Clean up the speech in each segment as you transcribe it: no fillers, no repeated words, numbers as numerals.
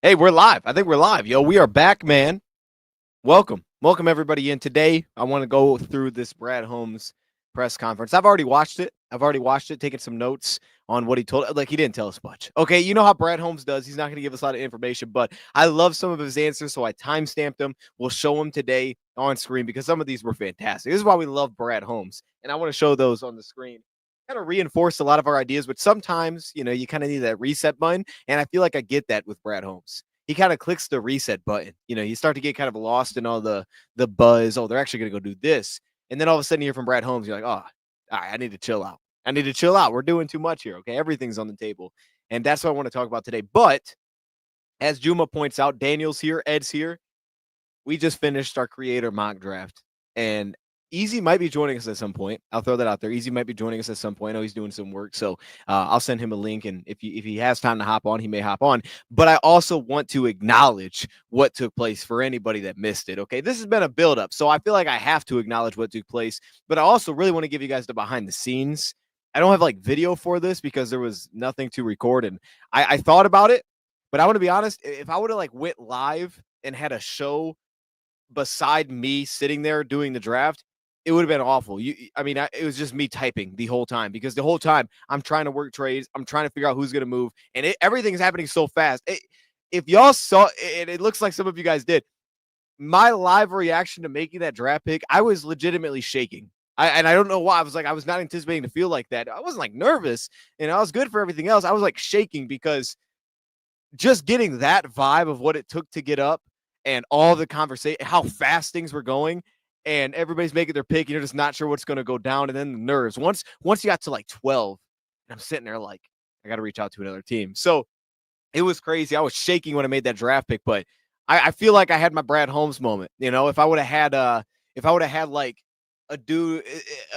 Hey, we're live. I think we're live. Yo, we are back, man. Welcome. Welcome everybody in. Today, I want to go through this Brad Holmes press conference. I've already watched it. Taking some notes on what he told. Like, he didn't tell us much. Okay, you know how Brad Holmes does. He's not going to give us a lot of information, but I love some of his answers, so I timestamped them. We'll show them today on screen because some of these were fantastic. This is why we love Brad Holmes, and I want to show those on the screen. Kind of reinforce a lot of our ideas, but sometimes, you kind of need that reset button, and I feel like I get that with Brad Holmes. He kind of clicks the reset button. You start to get kind of lost in all the buzz. Oh, they're actually going to go do this. And then all of a sudden you hear from Brad Holmes. You're like, oh, all right, I need to chill out. I need to chill out. We're doing too much here. Okay. Everything's on the table. And that's what I want to talk about today. But as Juma points out, Daniel's here, Ed's here. We just finished our creator mock draft. And Easy might be joining us at some point. I'll throw that out there. Easy might be joining us at some point. I know he's doing some work, so I'll send him a link. And if he has time to hop on, he may hop on. But I also want to acknowledge what took place for anybody that missed it. Okay, this has been a buildup, so I feel like I have to acknowledge what took place. But I also really want to give you guys the behind the scenes. I don't have like video for this because there was nothing to record, and I thought about it. But I want to be honest. If I would have like went live and had a show beside me sitting there doing the draft, it would have been awful. It was just me typing the whole time because the whole time I'm trying to work trades. I'm trying to figure out who's going to move, and everything is happening so fast. If y'all saw it, it looks like some of you guys did. My live reaction to making that draft pick, I was legitimately shaking. And I don't know why. I was not anticipating to feel like that. I wasn't like nervous, and I was good for everything else. I was like shaking because just getting that vibe of what it took to get up and all the conversation, how fast things were going, and everybody's making their pick, and you're just not sure what's going to go down. And then the nerves. Once you got to like 12, and I'm sitting there like, I got to reach out to another team. So it was crazy. I was shaking when I made that draft pick, but I feel like I had my Brad Holmes moment. If I would have had like a dude,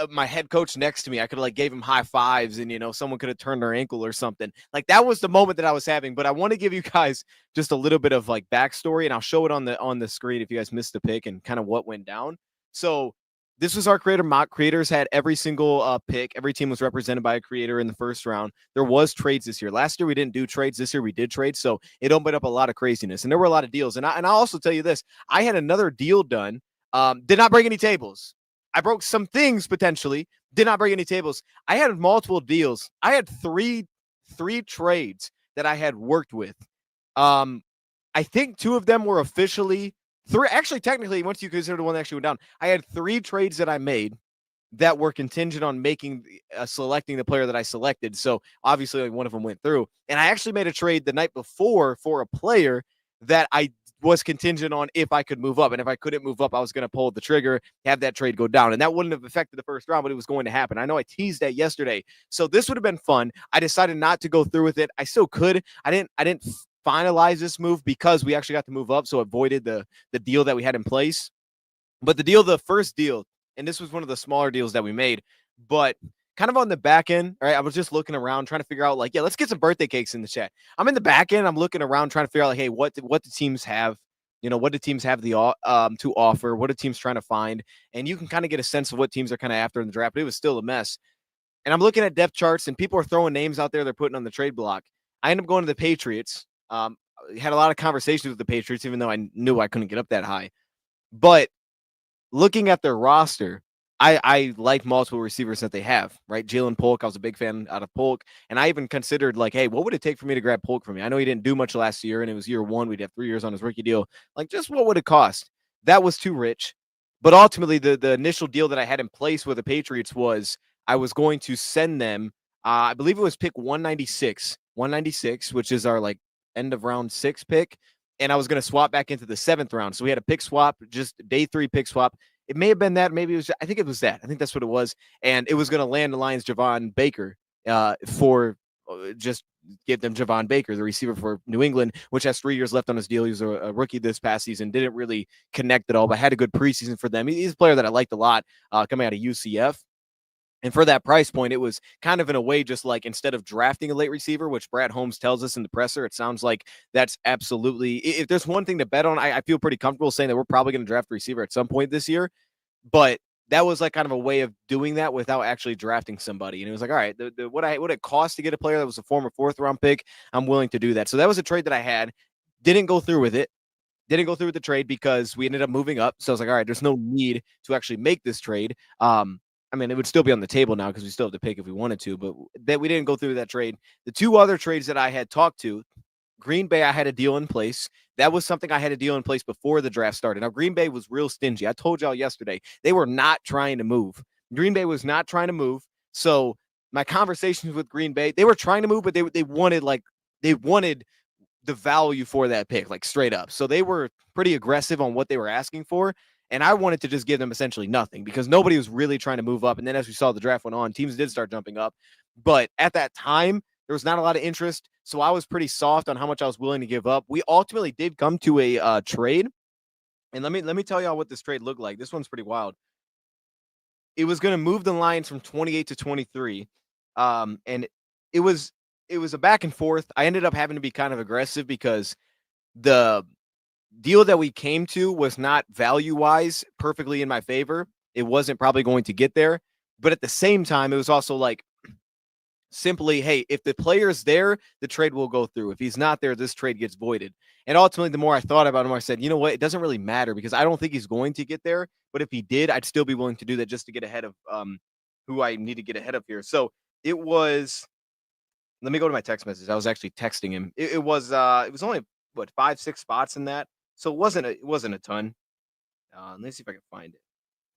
my head coach next to me, I could have like gave him high fives, and someone could have turned their ankle or something. Like, that was the moment that I was having. But I want to give you guys just a little bit of like backstory, and I'll show it on the screen if you guys missed the pick and kind of what went down. So this was our creator mock. Creators had every single pick. Every team was represented by a creator in the first round. There was trades this year. Last year we didn't do trades. This year we did trades. So it opened up a lot of craziness, and there were a lot of deals. And I'll also tell you this: I had another deal done. Did not break any tables. I broke some things potentially. Did not break any tables. I had multiple deals. I had three trades that I had worked with. I think two of them were officially three. Actually, technically, once you consider the one that actually went down, I had three trades that I made that were contingent on making selecting the player that I selected. So obviously, like, one of them went through, and I actually made a trade the night before for a player that I was contingent on if I could move up. And if I couldn't move up, I was going to pull the trigger, have that trade go down. And that wouldn't have affected the first round, but it was going to happen. I know I teased that yesterday. So this would have been fun. I decided not to go through with it. I still could. I didn't finalize this move because we actually got to move up. So avoided the deal that we had in place. But the first deal, and this was one of the smaller deals that we made, but kind of on the back end, all right, I was just looking around trying to figure out, like, yeah, let's get some birthday cakes in the chat. I'm in the back end. I'm looking around trying to figure out, like, hey, what the teams have, what do teams have to offer? What are teams trying to find? And you can kind of get a sense of what teams are kind of after in the draft. But it was still a mess. And I'm looking at depth charts, and people are throwing names out there they're putting on the trade block. I end up going to the Patriots. Had a lot of conversations with the Patriots, even though I knew I couldn't get up that high. But looking at their roster, I like multiple receivers that they have, right? Jaylen Polk, I was a big fan out of Polk. And I even considered, like, hey, what would it take for me to grab Polk from me? I know he didn't do much last year, and it was year one. We'd have 3 years on his rookie deal. Like, just what would it cost? That was too rich. But ultimately, the initial deal that I had in place with the Patriots was I was going to send them, I believe it was pick 196, which is our, like, end of round 6 pick. And I was going to swap back into the 7th round. So we had a pick swap, just day 3 pick swap. It may have been that. Maybe it was. I think it was that. I think that's what it was. And it was going to land the Lions Javon Baker for just give them Javon Baker, the receiver for New England, which has 3 years left on his deal. He was a rookie this past season. Didn't really connect at all, but had a good preseason for them. He's a player that I liked a lot coming out of UCF. And for that price point, it was kind of in a way just like instead of drafting a late receiver, which Brad Holmes tells us in the presser, it sounds like that's absolutely, if there's one thing to bet on, I feel pretty comfortable saying that we're probably going to draft a receiver at some point this year. But that was like kind of a way of doing that without actually drafting somebody. And it was like, all right, what it cost to get a player that was a former 4th round pick, I'm willing to do that. So that was a trade that I had. Didn't go through with it. Didn't go through with the trade because we ended up moving up. So I was like, all right, there's no need to actually make this trade. I mean, it would still be on the table now because we still have to pick if we wanted to, but that we didn't go through that trade. The two other trades that I had talked to, Green Bay, I had a deal in place. That was something I had a deal in place before the draft started. Now, Green Bay was real stingy. I told y'all yesterday, they were not trying to move. Green Bay was not trying to move. So my conversations with Green Bay, they were trying to move, but they wanted the value for that pick, like straight up. So they were pretty aggressive on what they were asking for. And I wanted to just give them essentially nothing because nobody was really trying to move up. And then as we saw the draft went on, teams did start jumping up. But at that time, there was not a lot of interest. So I was pretty soft on how much I was willing to give up. We ultimately did come to a trade. And let me tell y'all what this trade looked like. This one's pretty wild. It was going to move the Lions from 28 to 23. And it was a back and forth. I ended up having to be kind of aggressive because the deal that we came to was not value-wise perfectly in my favor. It wasn't probably going to get there. But at the same time, it was also like simply, hey, if the player's there, the trade will go through. If he's not there, this trade gets voided. And ultimately, the more I thought about him, I said, you know what? It doesn't really matter because I don't think he's going to get there. But if he did, I'd still be willing to do that just to get ahead of who I need to get ahead of here. So it was. Let me go to my text message. I was actually texting him. It was only 5-6 spots in that. So it wasn't a ton. Let me see if I can find it.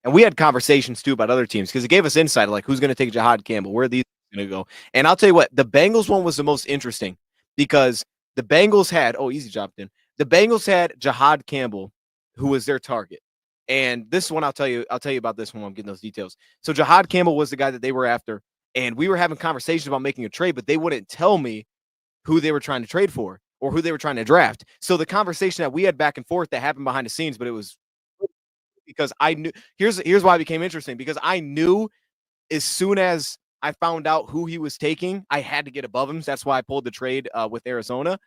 And we had conversations too about other teams because it gave us insight like who's going to take Jihad Campbell, where are these going to go. And I'll tell you what, the Bengals one was the most interesting because the Bengals had easy job, then. The Bengals had Jihad Campbell, who was their target. And this one I'll tell you about this one when I'm getting those details. So Jihad Campbell was the guy that they were after. And we were having conversations about making a trade, but they wouldn't tell me who they were trying to trade for or who they were trying to draft. So the conversation that we had back and forth that happened behind the scenes, but it was because I knew here's why it became interesting because I knew as soon as I found out who he was taking, I had to get above him. So that's why I pulled the trade with Arizona.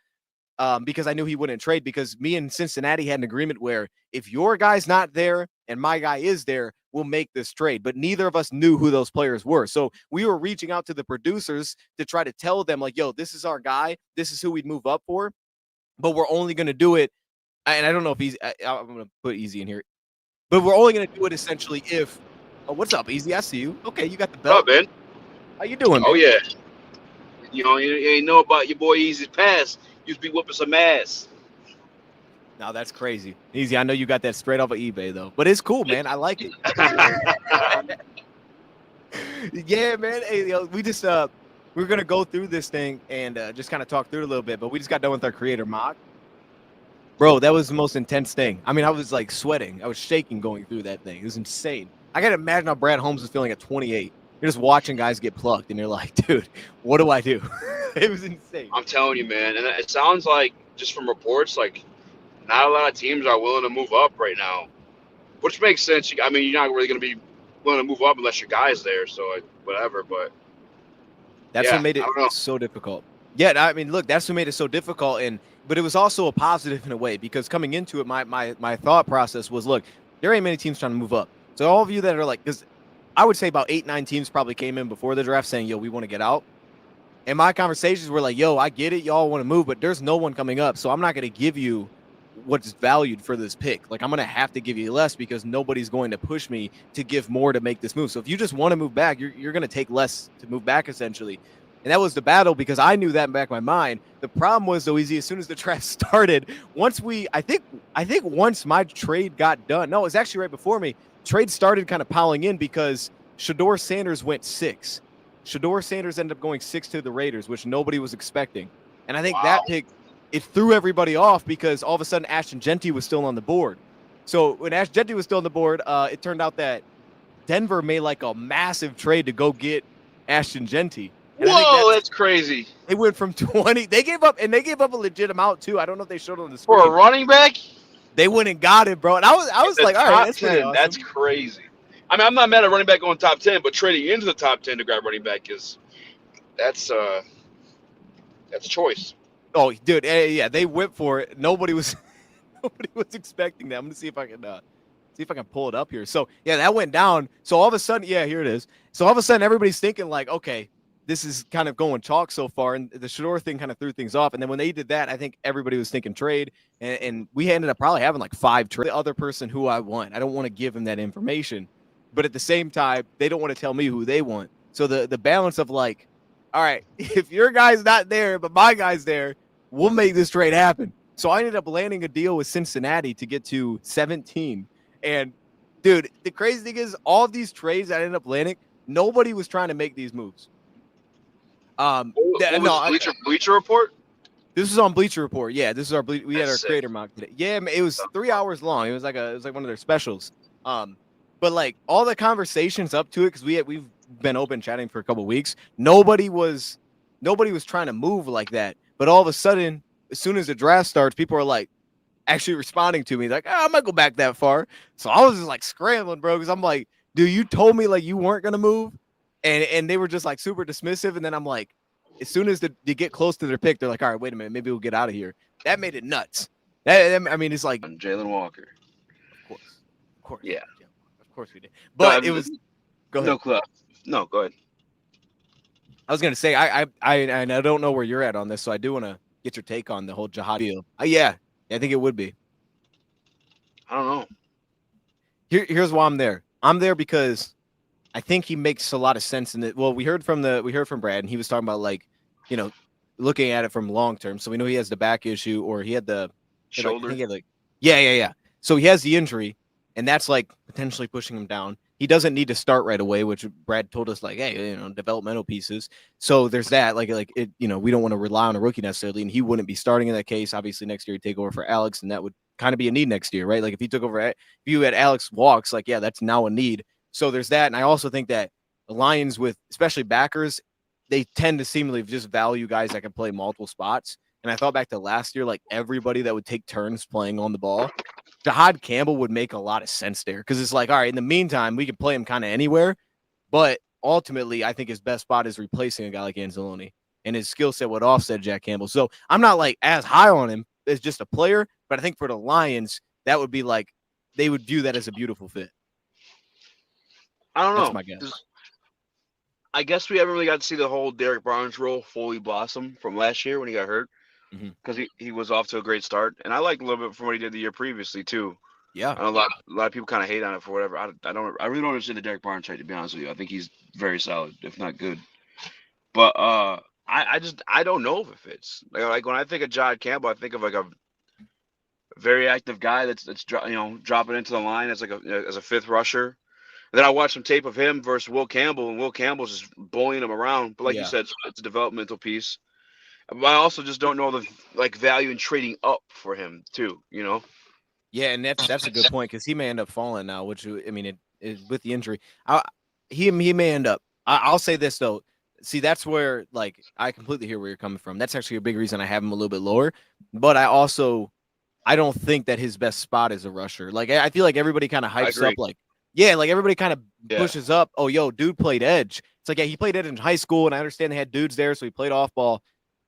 Because I knew he wouldn't trade because me and Cincinnati had an agreement where if your guy's not there and my guy is there, we'll make this trade. But neither of us knew who those players were. So we were reaching out to the producers to try to tell them like, yo, this is our guy. This is who we'd move up for. But we're only going to do it. And I don't know if I'm going to put Easy in here. But we're only going to do it essentially if what's up, Easy? I see you. Okay, you got the belt. What up, man? How you doing, man? Oh, yeah. You ain't know about your boy Easy's past. Used to be whooping some ass. No, that's crazy. Easy. I know you got that straight off of eBay, though. But it's cool, man. I like it. Yeah, man. Hey, we just we're going to go through this thing and just kind of talk through it a little bit. But we just got done with our creator mock. Bro, that was the most intense thing. I mean, I was like sweating. I was shaking going through that thing. It was insane. I got to imagine how Brad Holmes was feeling at 28. You're just watching guys get plucked, and you're like, dude, what do I do? It was insane. I'm telling you, man. And it sounds like, just from reports, like not a lot of teams are willing to move up right now, which makes sense. I mean, you're not really going to be willing to move up unless your guy's there, so whatever. But that's what made it so difficult. Yeah, I mean, look, that's what made it so difficult. But it was also a positive in a way because coming into it, my thought process was, look, there ain't many teams trying to move up. So all of you that are like, because I would say about 8-9 teams probably came in before the draft saying, yo, we want to get out. And my conversations were like, yo, I get it. Y'all want to move, but there's no one coming up. So I'm not going to give you what's valued for this pick. Like, I'm going to have to give you less because nobody's going to push me to give more to make this move. So if you just want to move back, you're going to take less to move back, essentially. And that was the battle because I knew that in the back of my mind. The problem was, though, Easy, as soon as the draft started, I think once my trade got done, no, it was actually right before me, trade started kind of piling in because Shedeur Sanders went 6. Shedeur Sanders ended up going 6 to the Raiders, which nobody was expecting. And I think that pick, it threw everybody off because all of a sudden Ashton Jeanty was still on the board. So when Ashton Jeanty was still on the board, it turned out that Denver made like a massive trade to go get Ashton Jeanty. And whoa, that's crazy. They went from 20. They gave up a legit amount too. I don't know if they showed it on the screen. For a running back? They went and got it, bro. And I was like, all right, that's pretty awesome. That's crazy. I mean, I'm not mad at running back going top 10, but trading into the top 10 to grab running back that's choice. Oh, dude, yeah, they went for it. Nobody was expecting that. I'm gonna see if I can pull it up here. So yeah, that went down. So all of a sudden, yeah, here it is. So all of a sudden, everybody's thinking like, okay, this is kind of going chalk so far. And the Shador thing kind of threw things off. And then when they did that, I think everybody was thinking trade. And we ended up probably having like 5 trades. The other person who I want, I don't want to give him that information. But at the same time, they don't want to tell me who they want. So the balance of like, all right, if your guy's not there, but my guy's there, we'll make this trade happen. So I ended up landing a deal with Cincinnati to get to 17. And dude, the crazy thing is all of these trades I ended up landing, nobody was trying to make these moves. Bleacher Report? This is on Bleacher Report. Yeah, this is our we had our creator mock today. Yeah, it was 3 hours long. It was like one of their specials. But like all the conversations up to it, because we've been open chatting for a couple of weeks. Nobody was trying to move like that. But all of a sudden, as soon as the draft starts, people are like actually responding to me like, oh, I might go back that far. So I was just like scrambling, bro, because I'm like, dude, you told me like you weren't gonna move, and they were just like super dismissive. And then I'm like, as soon as they get close to their pick, they're like, all right, wait a minute, maybe we'll get out of here. That made it nuts. I mean, it's like Jaylen Walker. Of course, yeah, of course we did. But it was. Go ahead. No, go ahead. I was gonna say I don't know where you're at on this, so I do want to get your take on the whole Jihad deal. Yeah, I think it would be. I don't know. Here's why I'm there. I'm there because I think he makes a lot of sense in it. Well, we heard from Brad, and he was talking about like, looking at it from long term. So we know he has the back issue, or he had the shoulder. Yeah. So he has the injury, and that's like potentially pushing him down. He doesn't need to start right away, which Brad told us, like, hey, developmental pieces. So there's that, we don't want to rely on a rookie necessarily, and he wouldn't be starting in that case. Obviously, next year he'd take over for Alex, and that would kind of be a need next year, right? Like if he took over, if you had Alex walks, like, yeah, that's now a need. So there's that, and I also think that the Lions, with especially backers, they tend to seemingly just value guys that can play multiple spots. And I thought back to last year, like everybody that would take turns playing on the ball, Jihad Campbell would make a lot of sense there, because it's like, all right, in the meantime, we can play him kind of anywhere. But ultimately, I think his best spot is replacing a guy like Anzalone, and his skill set would offset Jack Campbell. So I'm not like as high on him as just a player, but I think for the Lions, that would be like they would view that as a beautiful fit. I don't know. That's my guess. I guess we haven't really got to see the whole Derek Barnes role fully blossom from last year when he got hurt, because he was off to a great start, and I liked a little bit from what he did the year previously too. Yeah, a lot of people kind of hate on it for whatever. I really don't understand the Derek Barnes trade, to be honest with you. I think he's very solid, if not good. But I don't know if it fits. Like when I think of Jihad Campbell, I think of like a very active guy that's dropping into the line as a fifth rusher. And then I watched some tape of him versus Will Campbell, and Will Campbell's just bullying him around. But like you said, it's a developmental piece. But I also just don't know the value in trading up for him too. Yeah, and that's a good point, because he may end up falling now. Which, I mean, with the injury, he may end up. I'll say this though. See, that's where like I completely hear where you're coming from. That's actually a big reason I have him a little bit lower. But I don't think that his best spot is a rusher. Like I feel like everybody kind of hypes up like. Yeah, like everybody kind of pushes up. Oh, yo, dude played edge. It's like, yeah, he played edge in high school, and I understand they had dudes there, so he played off ball.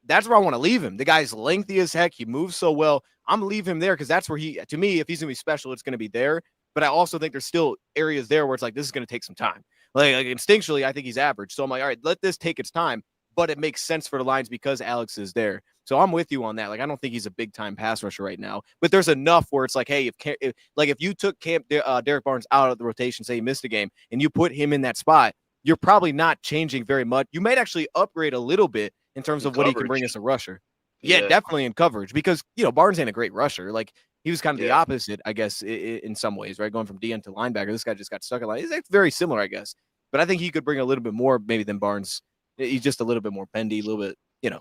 That's where I want to leave him. The guy's lengthy as heck. He moves so well. I'm going to leave him there, because that's where to me, if he's going to be special, it's going to be there. But I also think there's still areas there where it's like, this is going to take some time. Like instinctually, I think he's average. So I'm like, all right, let this take its time. But it makes sense for the Lions because Alex is there. So I'm with you on that. Like, I don't think he's a big time pass rusher right now, but there's enough where it's like, hey, if you took Derek Barnes out of the rotation, say he missed a game, and you put him in that spot, you're probably not changing very much. You might actually upgrade a little bit in terms of what he can bring as a rusher. Yeah, definitely in coverage, because Barnes ain't a great rusher. Like he was kind of the opposite, I guess, in some ways, right? Going from DN to linebacker, this guy just got stuck in line. It's very similar, I guess, but I think he could bring a little bit more maybe than Barnes. He's just a little bit more bendy, a little bit,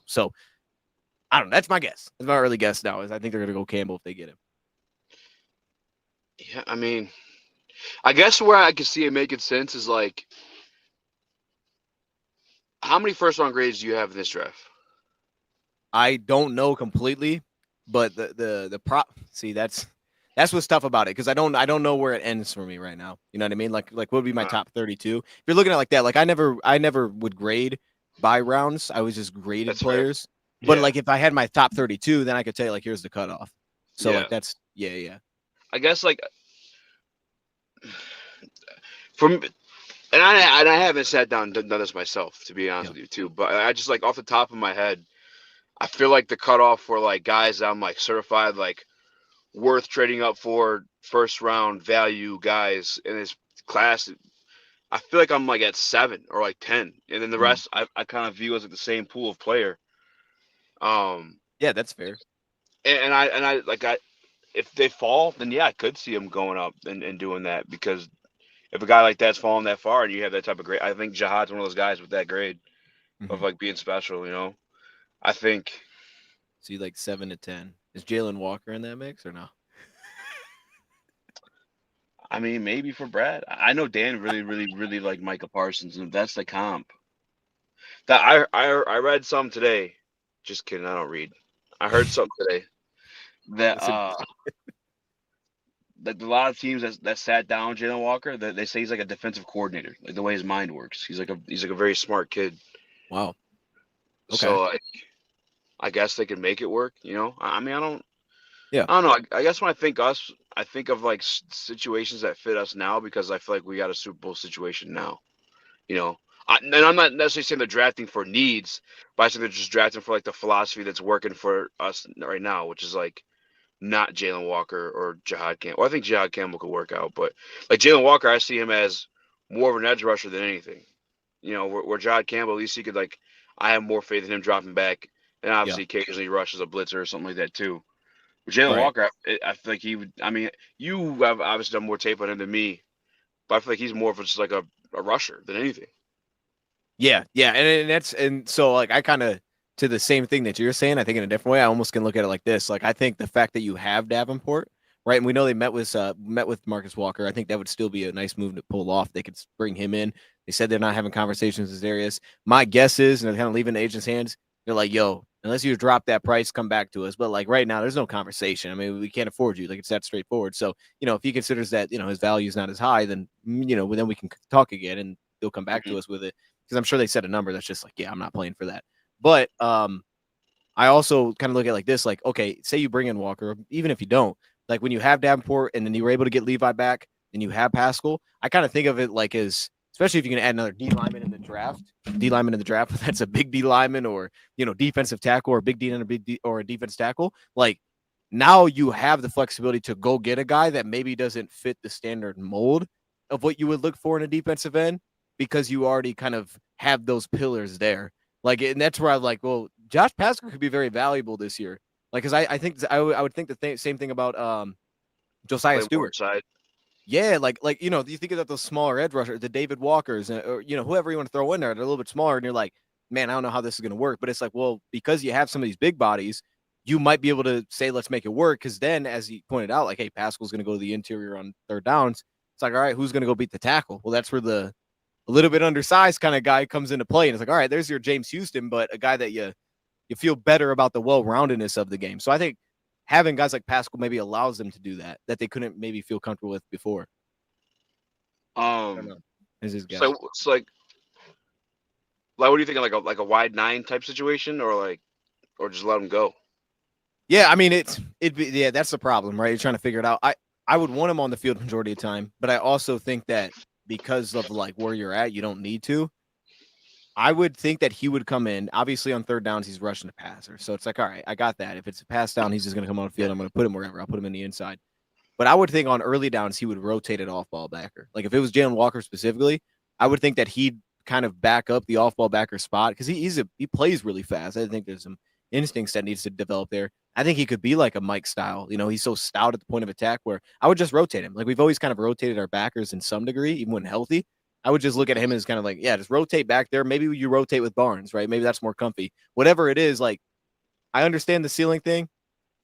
so. I don't know. That's my guess. That's my early guess now. Is I think they're going to go Campbell if they get him. Yeah, I mean, I guess where I can see it making sense is like, how many first-round grades do you have in this draft? I don't know completely, but the prop. See, that's what's tough about it, because I don't know where it ends for me right now. You know what I mean? Like what would be my top 32? If you're looking at it like that, like I never would grade by rounds. I was just graded players. Fair. But like if I had my top 32, then I could tell you like here's the cutoff. So like that's I guess like from And I haven't sat down and done this myself, to be honest Yeah. with you, too. But I just like off the top of my head, I feel like the cutoff for like guys that I'm like certified like worth trading up for first round value guys in this class. I feel like I'm like at 7 or like 10, and then the Mm. rest I kind of view as like the same pool of player. Um, Yeah, that's fair. and I like I if they fall, then yeah, I could see them going up and doing that because if a guy like that's falling that far and you have that type of grade, I think Jihad's one of those guys with that grade Hmm. of like being special. You know, I think. So you like 7 to 10. Is Jalen Walker in that mix or no? I mean, maybe for Brad. I know Dan really, really, really like Micah Parsons, and if that's the comp. That I read some today. Just kidding, I don't read. I heard something today that Listen, that a lot of teams that sat down Jalen Walker, that they say he's like a defensive coordinator, like the way his mind works. He's like a very smart kid. wow. Okay. So I guess they can make it work. You know, I mean, Yeah. I don't know. I guess when I think us, I think of like situations that fit us now because I feel like we got a Super Bowl situation now. You know, and I'm not necessarily saying they're drafting for needs, but I think they're just drafting for like the philosophy that's working for us right now, which is like not Jalen Walker or Jihad Campbell. Well, I think Jihad Campbell could work out, but like Jalen Walker, I see him as more of an edge rusher than anything. You know, where Jihad Campbell, at least he could like, I have more faith in him dropping back, and Yeah. obviously occasionally he rushes a blitzer or something like that too. But Jalen Right. Walker, I feel like he would. I mean, you have obviously done more tape on him than me, but I feel like he's more of just like a rusher than anything. Yeah. Yeah. And that's, and so like I kind of, to the same thing that you're saying, I think in a different way, I almost can look at it like this. Like I think the fact that you have Davenport, right? And we know they met with Marcus Walker. I think that would still be a nice move to pull off. They could bring him in. They said they're not having conversations with Darius. My guess is, and they're kind of leaving the agent's hands, they're like, yo, unless you drop that price, come back to us. But like right now, there's no conversation. I mean, we can't afford you. Like it's that straightforward. So, if he considers that, his value is not as high, then then we can talk again and they'll come back Mm-hmm. to us with it. Because I'm sure they set a number that's just like, yeah, I'm not playing for that. But I also kind of look at it like this, like, okay, say you bring in Walker, even if you don't, like when you have Davenport and then you were able to get Levi back and you have Pascal, I kind of think of it like as, especially if you can add another D lineman in the draft, that's a big D lineman or, defensive tackle or a big D and a big D or a defense tackle. Like now you have the flexibility to go get a guy that maybe doesn't fit the standard mold of what you would look for in a defensive end because you already kind of have those pillars there. Like, and that's where I'm like, well, Josh Pascal could be very valuable this year. Like, because I think I would think the same thing about Josiah Play more Stewart. inside. Yeah, like you think about those smaller edge rushers, the David Walkers, or whoever you want to throw in there, they're a little bit smaller, and you're like, man, I don't know how this is going to work. But it's like, well, because you have some of these big bodies, you might be able to say, let's make it work. Because then, as he pointed out, like, hey, Pascal's going to go to the interior on third downs. It's like, all right, who's going to go beat the tackle? Well, that's where the a little bit undersized kind of guy comes into play, and it's like, all right, there's your James Houston, but a guy that you feel better about the well-roundedness of the game. So I think having guys like Pascal maybe allows them to do that they couldn't maybe feel comfortable with before. I don't Um, know. Is his guess? so it's like what do you think of like a wide nine type situation or just let him go? Yeah, I mean yeah, that's the problem, right? You're trying to figure it out. I would want him on the field majority of the time, but I also think that because of like where you're at, you don't need to. I would think that he would come in. Obviously, on third downs, he's rushing the passer. So it's like, all right, I got that. If it's a pass down, he's just going to come on the field. I'm going to put him wherever. I'll put him in the inside. But I would think on early downs, he would rotate it off ball backer. Like if it was Jalen Walker specifically, I would think that he'd kind of back up the off ball backer spot because he plays really fast. I think there's some instincts that needs to develop there. I think he could be like a Mike style. He's so stout at the point of attack where I would just rotate him. Like we've always kind of rotated our backers in some degree, even when healthy. I would just look at him as kind of like, yeah, just rotate back there. Maybe you rotate with Barnes, right? Maybe that's more comfy. Whatever it is, like I understand the ceiling thing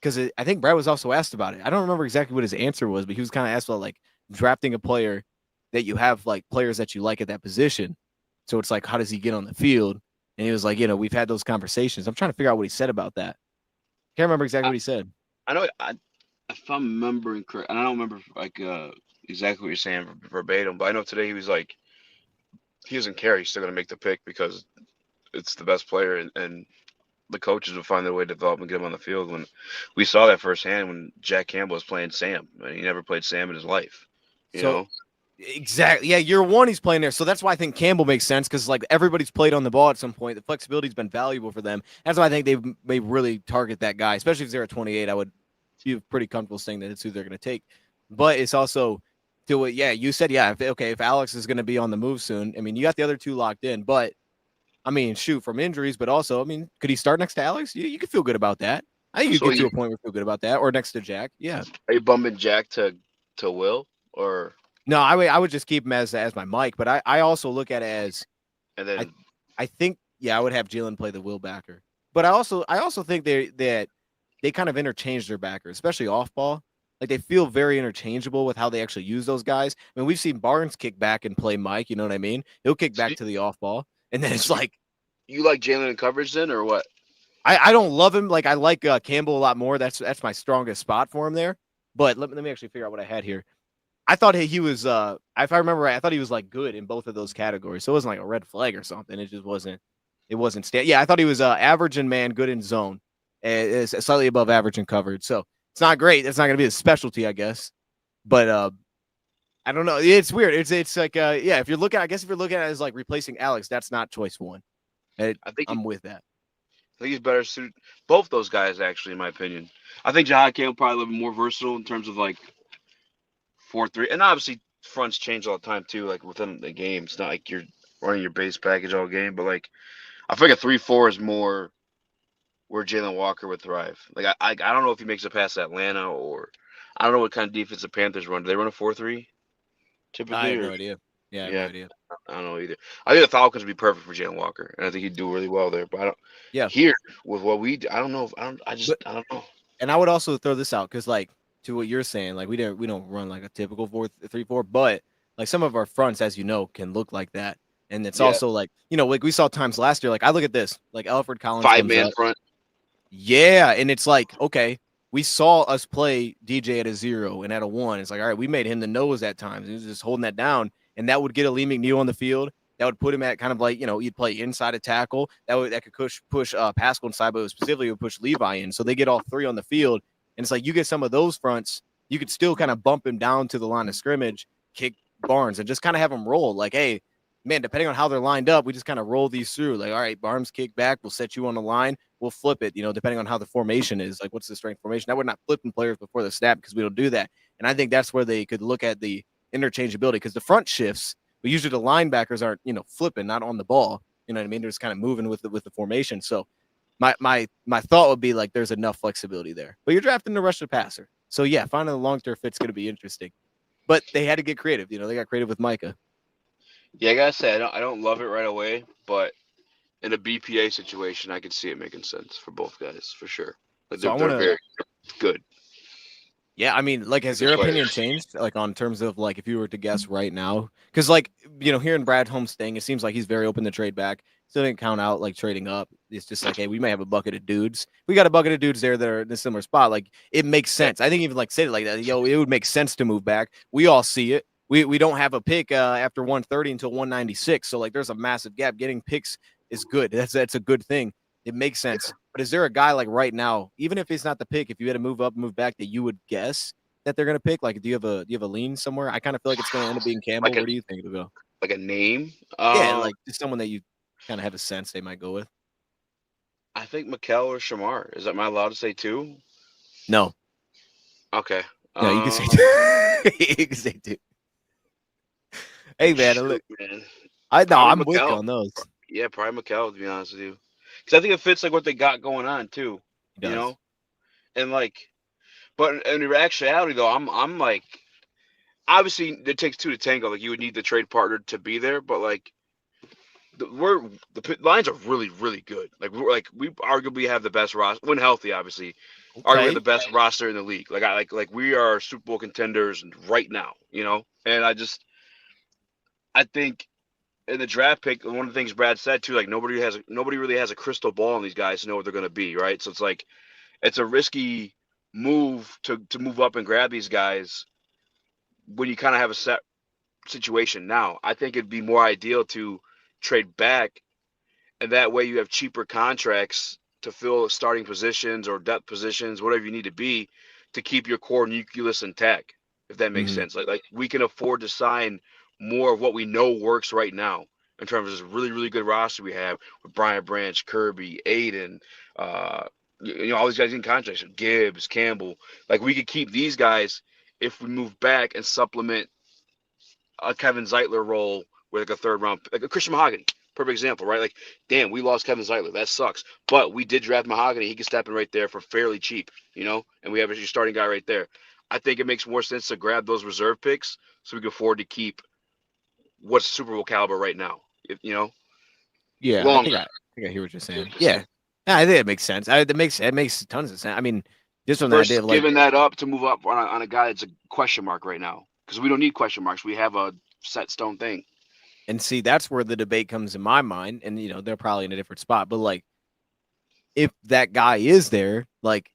because I think Brad was also asked about it. I don't remember exactly what his answer was, but he was kind of asked about like drafting a player that you have like players that you like at that position. So it's like, how does he get on the field? And he was like, we've had those conversations. I'm trying to figure out what he said about that. Can't remember exactly I, what he said. I know if I'm remembering correct, and I don't remember like exactly what you're saying verbatim, but I know today he was like he doesn't care. He's still gonna make the pick because it's the best player, and the coaches will find their way to develop and get him on the field. When we saw that firsthand when Jack Campbell was playing Sam, and he never played Sam in his life, you So know. Exactly. Yeah, year one he's playing there, so that's why I think Campbell makes sense because like everybody's played on the ball at some point. The flexibility's been valuable for them. That's why I think they may really target that guy, especially if they're at 28. I would be pretty comfortable saying that it's who they're going to take. But it's also to it. Yeah, you said if Alex is going to be on the move soon, I mean you got the other two locked in, but I mean shoot from injuries, but also I mean could he start next to Alex? You could feel good about that. I think you So get to a point where you feel good about that, or next to Jack. Yeah. are you bumping Jack to Will or No, I would just keep him as my Mike, but I also look at it as and I then I think I would have Jaylen play the will backer. But I also think they kind of interchange their backers, especially off ball. Like they feel very interchangeable with how they actually use those guys. I mean, we've seen Barnes kick back and play Mike, you know what I mean? He'll kick so back to the off ball. And then it's so like you like Jaylen in coverage then or what? I don't love him. Like I like Campbell a lot more. That's my strongest spot for him there. But let me actually figure out what I had here. I thought he was if I remember right, I thought he was like good in both of those categories. So it wasn't like a red flag or something. It just wasn't Yeah, I thought he was average in man, good in zone. Is slightly above average in coverage. So it's not great. It's not going to be a specialty, I guess. But I don't know. It's weird. It's like yeah, if you're looking I guess if you're looking at it as like replacing Alex, that's not choice one. I think I'm with that. I think he's better suited. Both those guys, actually, in my opinion. I think Jihad Campbell probably a little bit more versatile in terms of like 4-3, and obviously fronts change all the time too. Like within the game, it's not like you're running your base package all game. But like I feel like a 3-4 is more where Jalen Walker would thrive. Like I don't know if he makes it past Atlanta or I don't know what kind of defense the Panthers run. Do they run a 4-3 I typically have or no idea. Yeah, I have no yeah? idea. I don't know either. I think the Falcons would be perfect for Jalen Walker, and I think he'd do really well there. But I don't Yeah. here with what we do, I don't know if I don't. But I don't know. and I would also throw this out because like to what you're saying, like we don't run like a typical 4-3-4, but like some of our fronts, as you know, can look like that. And it's Yeah, also like, like we saw times last year. Like I look at this, like Alfred Collins five comes man up. front. Yeah. And it's like, okay, we saw us play DJ at a 0 and at a 1. It's like, all right, we made him the nose at times. He was just holding that down. And that would get a Lee McNeil on the field. That would put him at kind of like, he'd play inside a tackle. That could push Pascal inside, but specifically would push Levi in. So they get all three on the field. And it's like you get some of those fronts, you could still kind of bump him down to the line of scrimmage, kick Barnes, and just kind of have him roll. Like, hey, man, depending on how they're lined up, we just kind of roll these through. Like, all right, Barnes kick back, we'll set you on the line, we'll flip it, depending on how the formation is. Like, what's the strength formation? Now, we're not flipping players before the snap because we don't do that. And I think that's where they could look at the interchangeability because the front shifts, but usually the linebackers aren't, flipping, not on the ball. You know what I mean? They're just kind of moving with the formation. So my thought would be like there's enough flexibility there. But you're drafting the rush passer. So yeah, finding the long-term fit's going to be interesting. But they had to get creative. They got creative with Micah. Yeah, I gotta say I don't love it right away, but in a BPA situation, I could see it making sense for both guys for sure. Like So I want they're to very good. Yeah, I mean, like, has Good your opinion players. changed, like, on terms of like if you were to guess right now? Because, like, hearing Brad Holmes thing, it seems like he's very open to trade back. Still didn't count out like trading up. It's just like, hey, we may have a bucket of dudes. We got a bucket of dudes there that are in a similar spot. Like, it makes Yeah, sense. I think even like say it like that. It would make sense to move back. We all see it. We don't have a pick after 130 until 196. So like, there's a massive gap. Getting picks is good. That's a good thing. It makes sense. But is there a guy like right now, even if it's not the pick, if you had to move up, move back, that you would guess that they're going to pick? Like, do you have a lean somewhere? I kind of feel like it's going to end up being Campbell. like a Where do you think it'll go? like a name. Yeah, like just someone that you kind of have a sense they might go with. I think Mykel or Shamar. Am I allowed to say two? No, Okay. no, you can say Um, two. You can say two. Hey man, shoot, look, man. I no, Probably I'm with you Mykel. on those. Yeah, probably Mykel. To be honest with you, because I think it fits like what they got going on too. He You does. know, and like, but in actuality though, I'm like, obviously it takes two to tango. Like you would need the trade partner to be there, but like the lines are really good. We arguably have the best roster when healthy, obviously. Arguably Okay. the best roster in the league. Like we are Super Bowl contenders right now, you know. And I think in the draft pick, one of the things Brad said too, like nobody really has a crystal ball on these guys to know what they're going to be, right? So it's like it's a risky move to move up and grab these guys when you kind of have a set situation now. I think it'd be more ideal to trade back, and that way you have cheaper contracts to fill starting positions or depth positions, whatever you need to be, to keep your core nucleus intact. if that makes Hmm. sense. Like we can afford to sign more of what we know works right now in terms of this really really good roster we have with Brian Branch, Kirby, Aiden, uh, all these guys in contracts, Gibbs, Campbell. Like we could keep these guys if we move back and supplement a Kevin Zeitler role with like a third round, like a Christian Mahogany. Perfect example, right? Like, damn, we lost Kevin Zeitler. That sucks. But we did draft Mahogany. He can step in right there for fairly cheap, and we have a starting guy right there. I think it makes more sense to grab those reserve picks so we can afford to keep what's Super Bowl caliber right now. Yeah, Longer. I think I hear what you're saying. Yeah, yeah, I think it makes sense. It makes tons of sense. I mean, just from the idea Versus of like, giving that up to move up on a guy that's a question mark right now. Because we don't need question marks. We have a set stone thing. and see, that's where the debate comes in my mind, and they're probably in a different spot, but like, if that guy is there, like,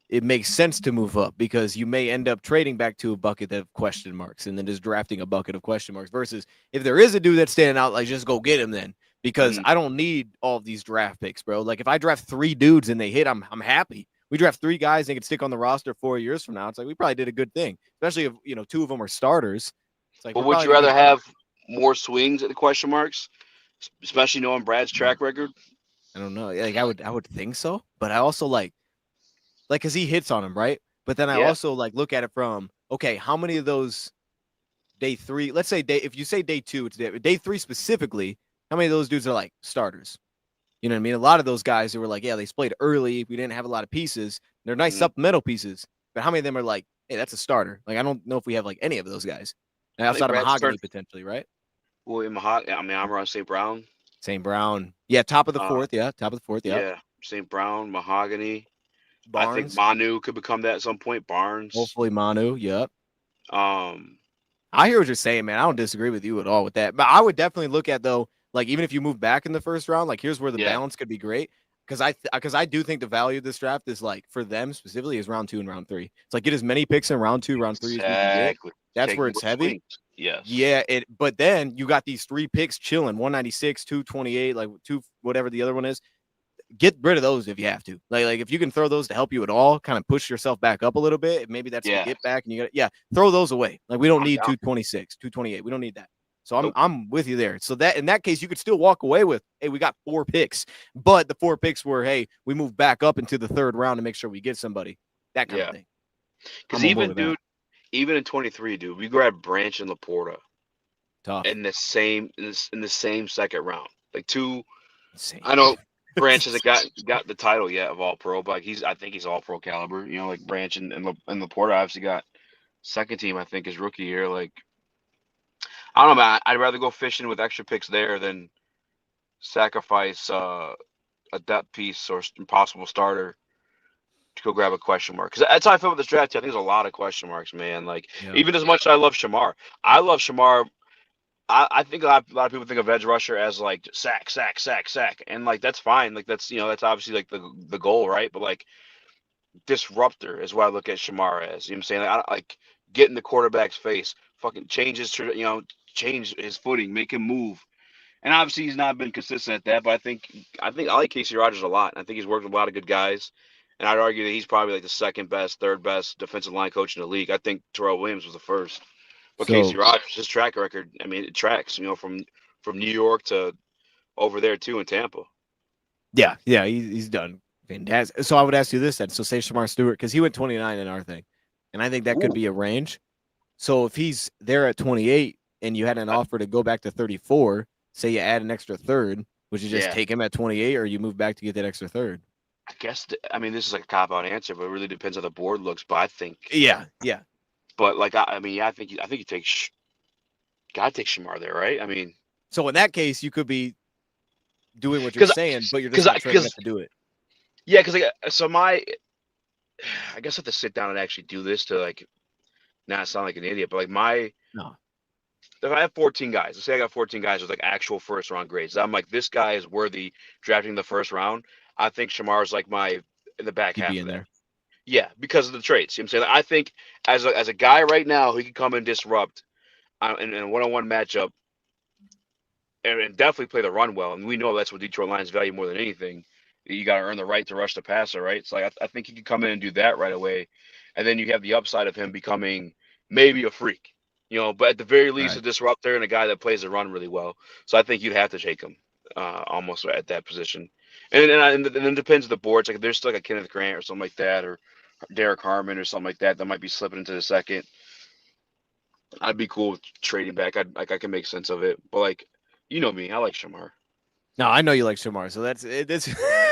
it makes sense to move up because you may end up trading back to a bucket of question marks and then just drafting a bucket of question marks versus if there is a dude that's standing out, like just go get him then because Mm, I don't need all of these draft picks, bro. Like if I draft 3 dudes and they hit, I'm happy. We draft 3 guys, they can stick on the roster 4 years from now. It's like we probably did a good thing, especially if 2 of them are starters. It's like But we're would probably you in a good rather spot. have more swings at the question marks, especially knowing Brad's Uh, track record? I don't know. Like I would think so, but I also like because he hits on him, right? But then I Yeah. also like look at it from okay, how many of those day 3, let's say if you say day 2, it's day 3 specifically, how many of those dudes are like starters? You know what I mean? A lot of those guys who were like, yeah, they played early. We didn't have a lot of pieces. They're nice Mm. supplemental pieces, but how many of them are like, hey, that's a starter? Like I don't know if we have like any of those guys I think outside of Brad's turned Mahogany potentially, right? William Mahot. I mean, I'm around St. Brown. St. Brown, yeah, top of the Uh, fourth, yeah, top of the fourth, yep. yeah, St. Brown, Mahogany. I think Barnes, Manu could become that at some point. Barnes. hopefully Manu, yep. Um, I hear what you're saying, man. I don't disagree with you at all with that. But I would definitely look at though, like even if you move back in the first round, like here's where the yeah, balance could be great. Because I do think the value of this draft is like for them specifically is round 2 and round 3. It's like get as many picks in round 2, round 3 as we can get. exactly. That's Take where more it's heavy. swings. Yes. Yeah, but then you got these 3 picks chilling, 196, 228, like two whatever the other one is. Get rid of those if you have to. Like if you can throw those to help you at all, kind of push yourself back up a little bit. Maybe that's the Yeah. get back, and you got throw those away. Like we don't I'm need down. 226, 228. We don't need that. So I'm Nope. I'm with you there. So that in that case, you could still walk away with, hey, we got 4 picks, but the 4 picks were, hey, we move back up into the third round to make sure we get somebody. That kind of Yeah. thing. Because I'm on board even with that. dude, even in 23, dude, we grabbed Branch and Laporta Tough. in the same second round. Like two. Insane. I know Branch hasn't got the title yet of All Pro, but I think he's All Pro caliber. Like Branch and Laporta obviously got second team. I think his rookie year. Like I don't know, man. I'd rather go fishing with extra picks there than sacrifice a depth piece or impossible starter to go grab a question mark. Because that's how I feel with this draft. I think there's a lot of question marks, man. Like Yeah. even as much as I love Shamar, I love Shamar. I think a lot of people think of edge rusher as like sack, sack, sack, sack, and like that's fine. Like that's obviously like the goal, right? But like disruptor is what I look at Shamar as. You know what I'm saying? Like, like get in the quarterback's face, fucking change his footing, make him move. And obviously he's not been consistent at that, but I think I like Casey Rogers a lot. I think he's worked with a lot of good guys. And I'd argue that he's probably like the second best, third best defensive line coach in the league. I think Terrell Williams was the first. But Casey So Rogers, his track record, I mean, it tracks, from New York to over there too in Tampa. yeah, he's done fantastic. So I would ask you this then. So say Shamar Stewart, because he went 29 in our thing. And I think that could Ooh, be a range. So if he's there at 28 and you had an I- offer to go back to 34, say you add an extra third, would you just yeah. take him at 28 or you move back to get that extra third? I guess I mean this is like a cop out answer, but it really depends how the board looks. But I think, Yeah, yeah. but like I mean, yeah, I think you take gotta take Shamar there, right? I mean, So in that case, you could be doing what you're because saying, but you're just because not trading up because to do it. yeah, because so I guess I have to sit down and actually do this to like not sound like an idiot, but like No. if I have 14 guys, let's say I got 14 guys with like actual first round grades, I'm like this guy is worthy drafting the first round. I think Shamar's like my in the back He'd be half in of that. there. Yeah, because of the traits. You know what I'm saying? Like, I think as a guy right now, he can come and disrupt in a one-on-one matchup and definitely play the run well. And we know that's what Detroit Lions value more than anything. You got to earn the right to rush the passer, right? So like I think he can come in and do that right away, and then you have the upside of him becoming maybe a freak. But at the very least, a Right. disruptor and a guy that plays the run really well. So I think you'd have to take him almost at that position. And then it depends on the boards. Like if there's still like a Kenneth Grant or something like that, or Derek Harmon or something like that, that might be slipping into the second. I'd be cool with trading back. I can make sense of it. But like, you know me, I like Shamar. No, I know you like Shamar, so that's it. It's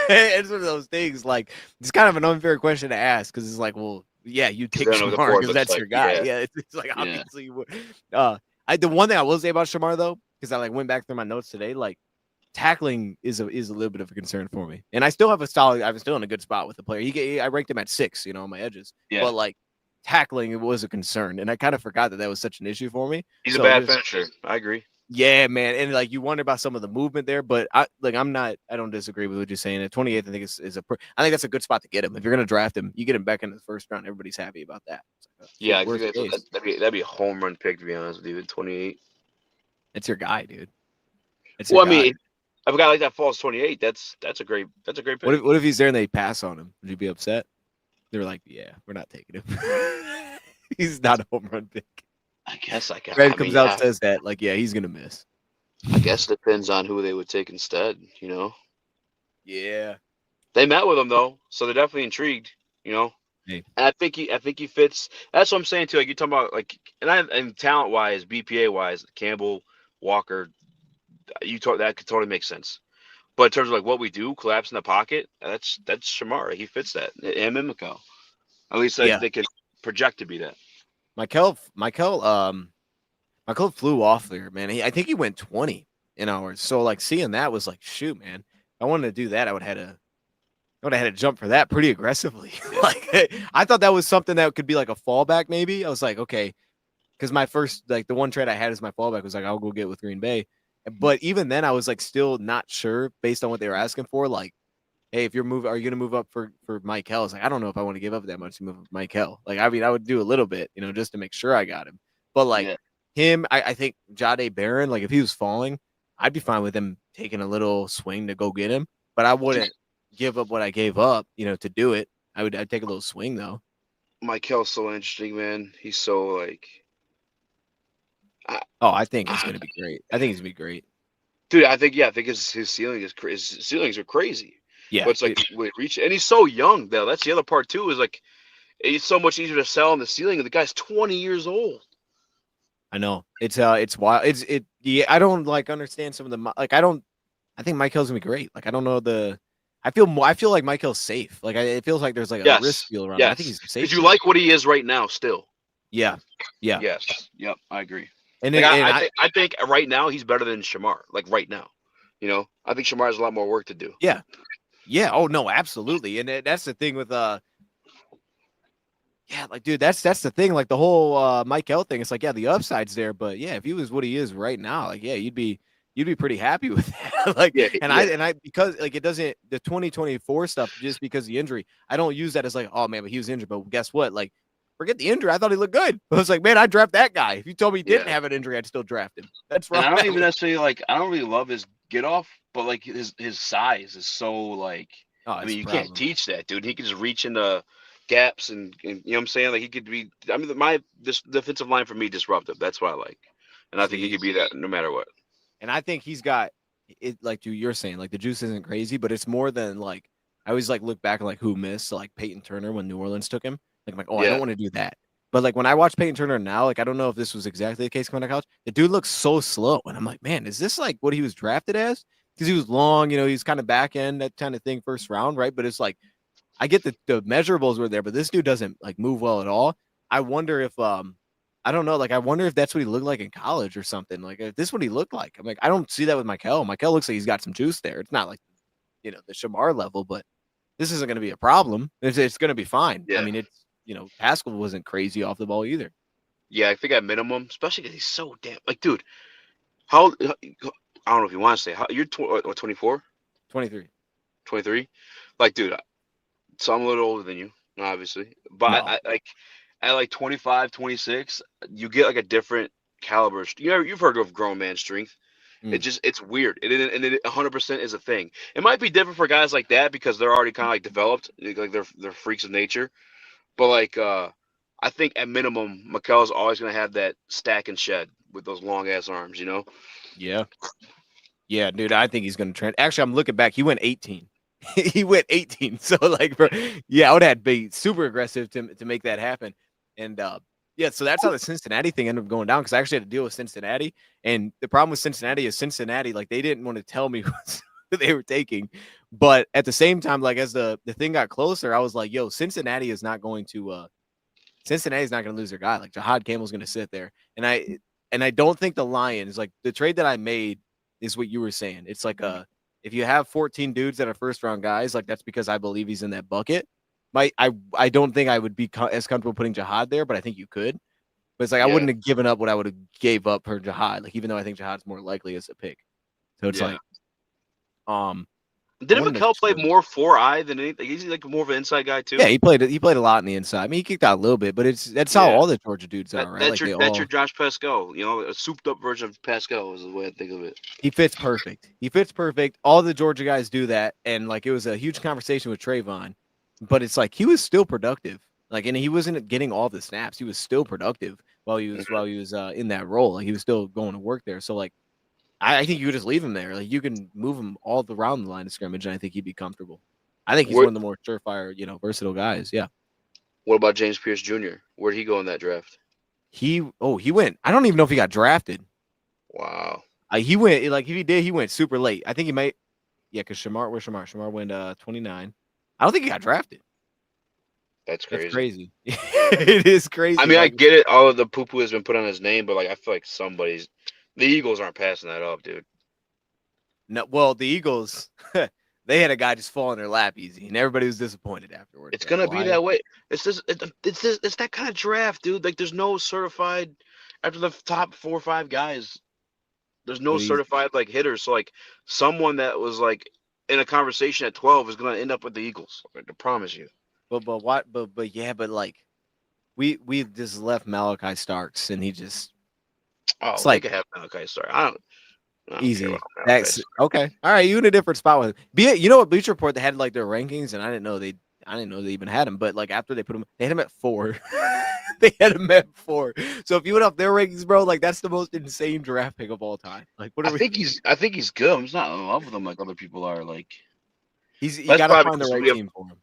it's one of those things. Like it's kind of an unfair question to ask because it's like, well, yeah, you Because take I don't know what the Shamar board because looks that's like. your guy. Yeah, Yeah, it's like yeah. obviously you would. The one thing I will say about Shamar though, because I like went back through my notes today, like tackling is a little bit of a concern for me, and I still have a solid. I'm still in a good spot with the player. I ranked him at 6, on my edges, Yeah. but like tackling it was a concern, and I kind of forgot that was such an issue for me. He's a So bad just finisher. I agree. yeah, man, and like you wonder about some of the movement there, but I don't disagree with what you're saying. At 28th, I think I think that's a good spot to get him. If you're gonna draft him, you get him back in the first round. Everybody's happy about that. It's like, Yeah, I think worst case, that'd be a home run pick to be honest with you. At 28. it's your guy, dude. It's your Well, I guy. mean, if a guy like that falls 28, that's a great What pick. if he's there and they pass on him? Would you be upset? They were like, yeah, we're not taking him. He's not a home run pick. I guess I can. I Fred mean, comes out yeah. says that like, yeah, he's gonna miss. I guess it depends on who they would take instead. Yeah. They met with him though, so they're definitely intrigued. You know, Hey, and I think he fits. That's what I'm saying too. Like you're talking about, like, and talent wise, BPA wise, Campbell, Walker, you talk that could totally make sense. But in terms of like what we do, collapse in the pocket, that's Shamar. He fits that. Him and Mykel. At least yeah. they could project to be that. Mykel flew off there, man. I think he went 20 an hour. So like seeing that was like, shoot, man. If I wanted to do that, I would have had to jump for that pretty aggressively. Like I thought that was something that could be like a fallback, maybe. I was like, okay, because my first like the one trade I had as my fallback was like I'll go get with Green Bay. But even then I was like still not sure based on what they were asking for. Like, hey, if are you gonna move up for Mykel? I was like, I don't know if I want to give up that much to move up Mykel. Like, I mean, I would do a little bit, just to make sure I got him. But like Yeah. him, I think Jade Barron, like if he was falling, I'd be fine with him taking a little swing to go get him. But I wouldn't give up what I gave up, to do it. I'd take a little swing though. Mykel's so interesting, man. He's so like, I, Oh, I think it's I, gonna be great. I think it's gonna be great. dude. I think his ceiling his ceilings are crazy. Yeah, But it's like when it reach, and he's so young though. That's the other part too. Is like it's so much easier to sell on the ceiling. And the guy's 20 years old. I know. It's wild. Yeah, I don't like understand some of the like I think Mykel's gonna be great. Like I don't know I feel like Mykel's safe. Like it feels like there's like a risk Yes, feel around him. I think yes. he's Because safe. you like what he is right now, still. Yeah. Yeah. Yes. Yep. I agree. And Like then and I think right now he's better than Shamar. Like right now, I think Shamar has a lot more work to do. yeah. Yeah. Oh no, absolutely. And that's the thing with yeah, like dude, that's the thing. Like the whole Mykel thing. It's like, yeah, the upside's there, but yeah, if he was what he is right now, like yeah, you'd be pretty happy with that. Like Yeah. and Yeah. I because like it doesn't the 2024 stuff just because of the injury, I don't use that as like, oh man, but he was injured. But guess what? Like forget the injury. I thought he looked good. I was like, man, I'd draft that guy. If you told me he didn't Yeah. have an injury, I'd still draft him. That's And wrong. I don't even necessarily like. I don't really love his get off, but like his size is so like. Oh, I it's mean, a you can't problem. teach that, dude. He can just reach into gaps and you know what I'm saying. Like he could be. I mean, this defensive line for me disruptive. That's what I like, and I think he See, could be that no matter what. and I think he's got it. Like you're saying, like the juice isn't crazy, but it's more than like I always like look back and like who missed, so, like Peyton Turner when New Orleans took him. Like I'm like, oh, I don't Yeah. want to do that. But like when I watch Peyton Turner now, like I don't know if this was exactly the case coming out of college. The dude looks so slow, and I'm like, man, is this like what he was drafted as? Because he was long, he's kind of back end that kind of thing, first round, right? But it's like I get the measurables were there, but this dude doesn't like move well at all. I wonder if I don't know, like I wonder if that's what he looked like in college or something. Like if this is what he looked like. I'm like, I don't see that with Mykel. Mykel looks like he's got some juice there. It's not like the Shamar level, but this isn't going to be a problem. It's going to be fine. I Yeah. mean, it's Pascal wasn't crazy off the ball either. Yeah. I think at minimum, especially because he's so damn like, dude. I don't know if you want to say how you're 24, 23. 23. Like, dude. So I'm a little older than you, obviously, but No. like at like 25, 26, you get like a different caliber. You've heard of grown man strength. Mm. It's weird. It 100% is a thing. It might be different for guys like that because they're already kind of like developed, like they're freaks of nature. But like I think at minimum, Mykel's always going to have that stack and shed with those long ass arms. Yeah. Yeah, dude, I think he's going to trend. Actually, I'm looking back. He went 18. He went 18. So, like, yeah, I would have to be super aggressive to make that happen. And, yeah, so that's how the Cincinnati thing ended up going down because I actually had to deal with Cincinnati. And the problem with Cincinnati is Cincinnati, like, they didn't want to tell me who they were taking. But at the same time, like, as the thing got closer, I was like, yo, Cincinnati's not going to lose their guy. Like, Jihad Campbell's going to sit there. And I don't think the Lions, like, the trade that I made is what you were saying. It's like if you have 14 dudes that are first round guys, like that's because I believe he's in that bucket. I don't think I would be as comfortable putting Jihad there, but I think you could. But it's like I wouldn't have given up what I would have gave up for Jihad. Like even though I think Jihad's more likely as a pick, so it's like, didn't Mykel play more 4-eye than anything? Is he like more of an inside guy too? Yeah, he played a lot in the inside. I mean, he kicked out a little bit, but that's how all the Georgia dudes are, right? That's your Josh Pascal, a souped up version of Pascal is the way I think of it. He fits perfect. All the Georgia guys do that, and like it was a huge conversation with Trayvon, but it's like he was still productive. Like, and he wasn't getting all the snaps. He was still productive while he was in that role. Like he was still going to work there. So like, I think you could just leave him there. Like you can move him all around the line of scrimmage, and I think he'd be comfortable. I think he's one of the more surefire, versatile guys. Yeah. What about James Pierce Jr.? Where'd he go in that draft? He went. I don't even know if he got drafted. Wow. He went, like, if he did, he went super late. I think he might. Yeah, because Shamar went 29. I don't think he got drafted. That's crazy. That's crazy. It is crazy. I mean, I get it. All of the poo-poo has been put on his name, but like, I feel like the Eagles aren't passing that up, dude. No, well, the Eagles, they had a guy just fall in their lap easy, and everybody was disappointed afterwards. It's gonna be that way. It's that kind of draft, dude. Like, there's no certified after the top 4 or 5 guys. There's no certified like hitters. So like, someone that was like in a conversation at 12 is gonna end up with the Eagles. I promise you. But like, we just left Malachi Starks, and he just. It's like, have Malachi Starks. I don't easy. That's okay. All right, you in a different spot with him. You know what, Bleacher Report, they had like their rankings, and I didn't know they even had him. But like after they put him, they had him at 4. They had him at 4. So if you went up their rankings, bro, like that's the most insane draft pick of all time. Like what? I think he's good. I'm just not in love with him like other people are. Like you gotta find the right team for him.